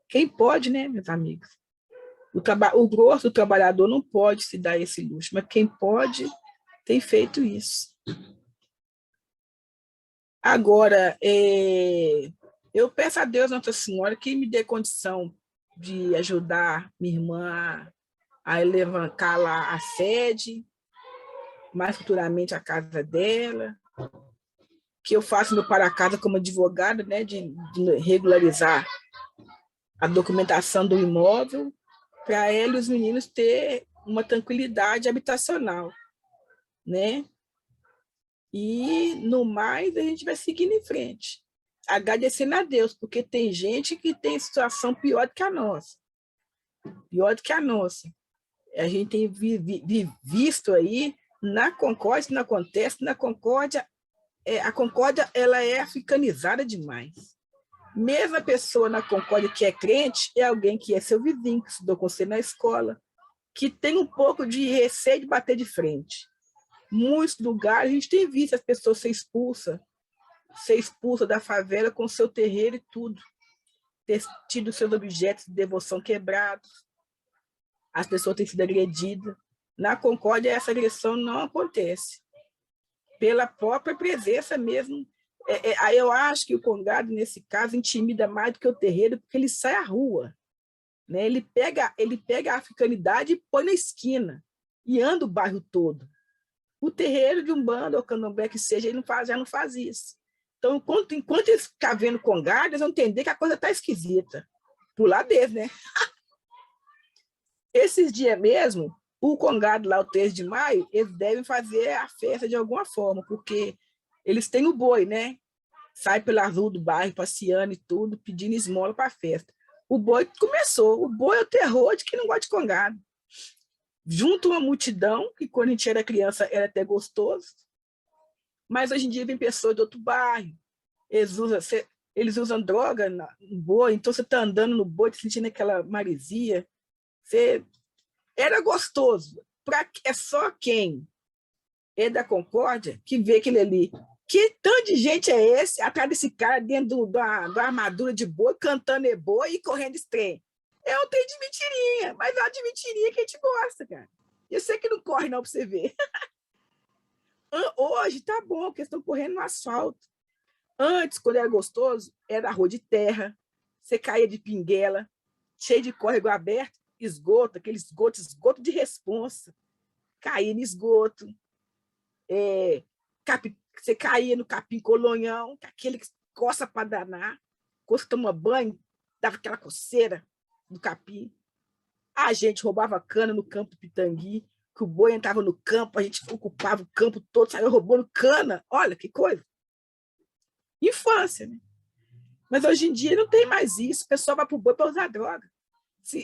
Quem pode, né, meus amigos? O grosso do trabalhador não pode se dar esse luxo, mas quem pode tem feito isso. Agora, eu peço a Deus, Nossa Senhora, que me dê condição de ajudar minha irmã a levantar lá a sede, mais futuramente a casa dela, que eu faça meu para-casa como advogada, né, de regularizar a documentação do imóvel, para ela e os meninos ter uma tranquilidade habitacional, né? E, no mais, a gente vai seguindo em frente, agradecendo a Deus, porque tem gente que tem situação pior do que a nossa. Pior do que a nossa. A gente tem visto aí, na Concórdia, isso não acontece, na Concórdia, a Concórdia ela é africanizada demais. Mesmo a pessoa na Concórdia que é crente, é alguém que é seu vizinho, que estudou com você na escola, que tem um pouco de receio de bater de frente. Muitos lugares a gente tem visto as pessoas ser expulsa da favela com seu terreiro e tudo, ter tido seus objetos de devoção quebrados, as pessoas têm sido agredidas. Na Concórdia, essa agressão não acontece, pela própria presença mesmo. Eu acho que o congado, nesse caso, intimida mais do que o terreiro, porque ele sai à rua, né? Ele pega a africanidade e põe na esquina, e anda o bairro todo. O terreiro de Umbanda ou Candomblé que seja, ele já não faz isso. Então, enquanto eles ficam vendo congado, eles vão entender que a coisa está esquisita. Pro lado deles, né? Esses dias mesmo, o congado lá, o 3 de maio, eles devem fazer a festa de alguma forma, porque eles têm o boi, né? Sai pela rua do bairro, passeando e tudo, pedindo esmola para a festa. O boi começou. O boi é o terror de quem não gosta de congado. Junto uma multidão, que quando a gente era criança era até gostoso, mas hoje em dia vem pessoas de outro bairro, eles usam droga no boi, então você está andando no boi, sentindo aquela maresia. Era gostoso. É só quem é da Concórdia que vê aquele ali. Que tanto de gente é esse, atrás desse cara, dentro da armadura de boi, cantando boi e correndo esse trem? É um trem de mentirinha, mas é uma de mentirinha que a gente gosta, cara. Eu sei que não corre não para você ver. Hoje tá bom, porque estão correndo no asfalto. Antes, quando era gostoso, era rua de terra, você caía de pinguela, cheio de córrego aberto, esgoto, aquele esgoto de responsa. Caía no esgoto. Você caía no capim colonhão, aquele que coça para danar. Quando você toma banho, dava aquela coceira no capim. A gente roubava cana no campo do Pitangui, que o boi entrava no campo, a gente ocupava o campo todo, saiu roubando cana. Olha que coisa. Infância, né? Mas hoje em dia não tem mais isso. O pessoal vai para o boi para usar droga.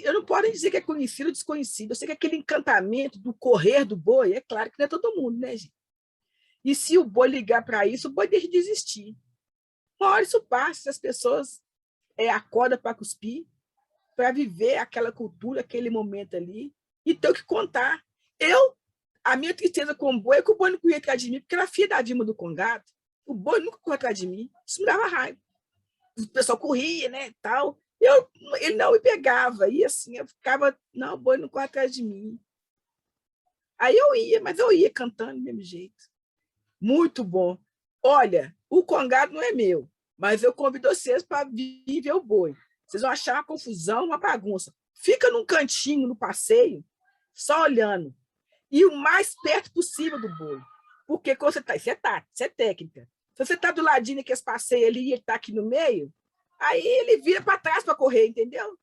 Eu não posso dizer que é conhecido ou desconhecido. Eu sei que aquele encantamento do correr do boi, é claro que não é todo mundo, né, gente? E se o boi ligar para isso, o boi deixa de existir. Uma hora isso passa, as pessoas acordam para cuspir, para viver aquela cultura, aquele momento ali, e ter o que contar. A minha tristeza com o boi é que o boi não corria atrás de mim, porque era filha da Dilma do Congado. O boi nunca corria atrás de mim. Isso me dava raiva. O pessoal corria, né, tal. Ele não me pegava. E assim, eu ficava, não, o boi não corre atrás de mim. Aí mas eu ia cantando do mesmo jeito. Muito bom. Olha, o congado não é meu, mas eu convido vocês para vir ver o boi. Vocês vão achar uma confusão, uma bagunça. Fica num cantinho, no passeio, só olhando. E o mais perto possível do boi. Porque quando você está... Isso é técnica. Se você está do ladinho daqueles passeios ali e ele está aqui no meio, aí ele vira para trás para correr, entendeu?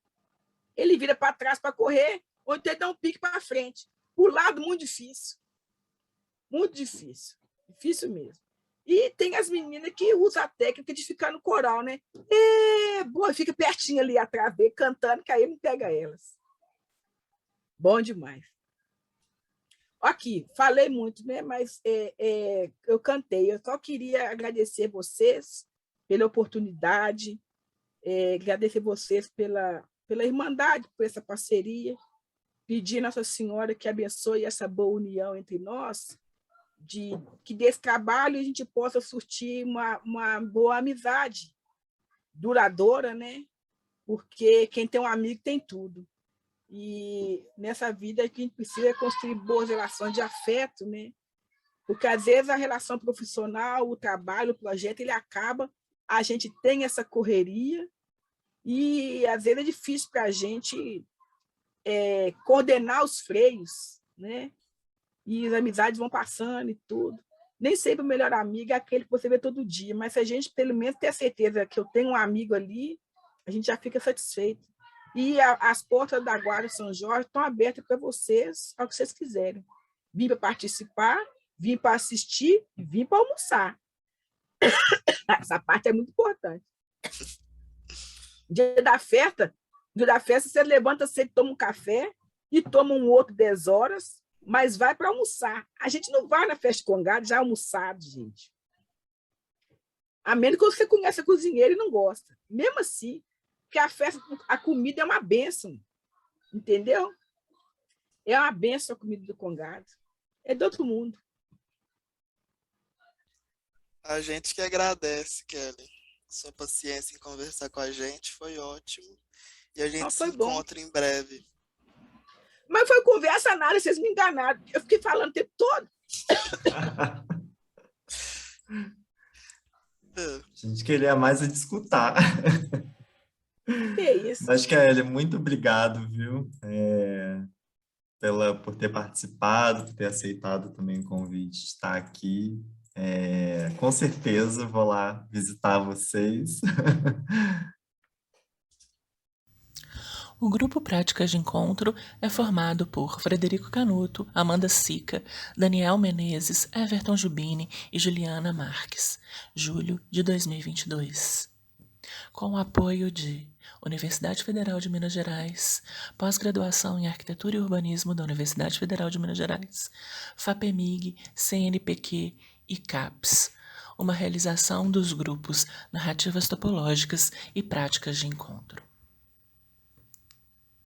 Ele vira para trás para correr, ou então ele dá um pique para frente. O lado, muito difícil. Muito difícil. Difícil mesmo. E tem as meninas que usam a técnica de ficar no coral, né? Boa, fica pertinho ali atrás dele, cantando, que aí ele não pega elas. Bom demais. Aqui, falei muito, né? Mas eu cantei. Eu só queria agradecer vocês pela oportunidade, agradecer vocês pela irmandade, por essa parceria, pedir a Nossa Senhora que abençoe essa boa união entre nós, que desse trabalho a gente possa surtir uma boa amizade duradoura, né? Porque quem tem um amigo tem tudo. E nessa vida a gente precisa construir boas relações de afeto, né? Porque às vezes a relação profissional, o trabalho, o projeto, ele acaba, a gente tem essa correria e às vezes é difícil para a gente coordenar os freios, né? E as amizades vão passando e tudo. Nem sempre o melhor amigo é aquele que você vê todo dia, mas se a gente pelo menos ter a certeza que eu tenho um amigo ali, a gente já fica satisfeito. E as portas da Guarda São Jorge estão abertas para vocês, ao que vocês quiserem. Vim para participar, vim para assistir e vim para almoçar. Essa parte é muito importante. Dia da festa, você levanta cedo, toma um café e toma um outro 10 horas, mas vai para almoçar. A gente não vai na festa de congado já almoçado, gente. A menos que você conheça a cozinheira e não gosta. Mesmo assim, porque a comida é uma bênção, entendeu? É uma bênção a comida do congado. É do outro mundo. A gente que agradece, Kelly. Sua paciência em conversar com a gente foi ótimo. E a gente se encontra em breve. Mas foi conversa nada, vocês me enganaram. Eu fiquei falando o tempo todo. A gente queria mais de escutar. Que isso? Mas, Kelly, muito obrigado, viu? Por ter participado, por ter aceitado também o convite de estar aqui. Com certeza vou lá visitar vocês. O grupo Práticas de Encontro é formado por Frederico Canuto, Amanda Sica, Daniel Menezes, Everton Jubini e Juliana Marques, julho de 2022. Com o apoio de Universidade Federal de Minas Gerais, Pós-Graduação em Arquitetura e Urbanismo da Universidade Federal de Minas Gerais, FAPEMIG, CNPq e CAPES, uma realização dos grupos Narrativas Topológicas e Práticas de Encontro.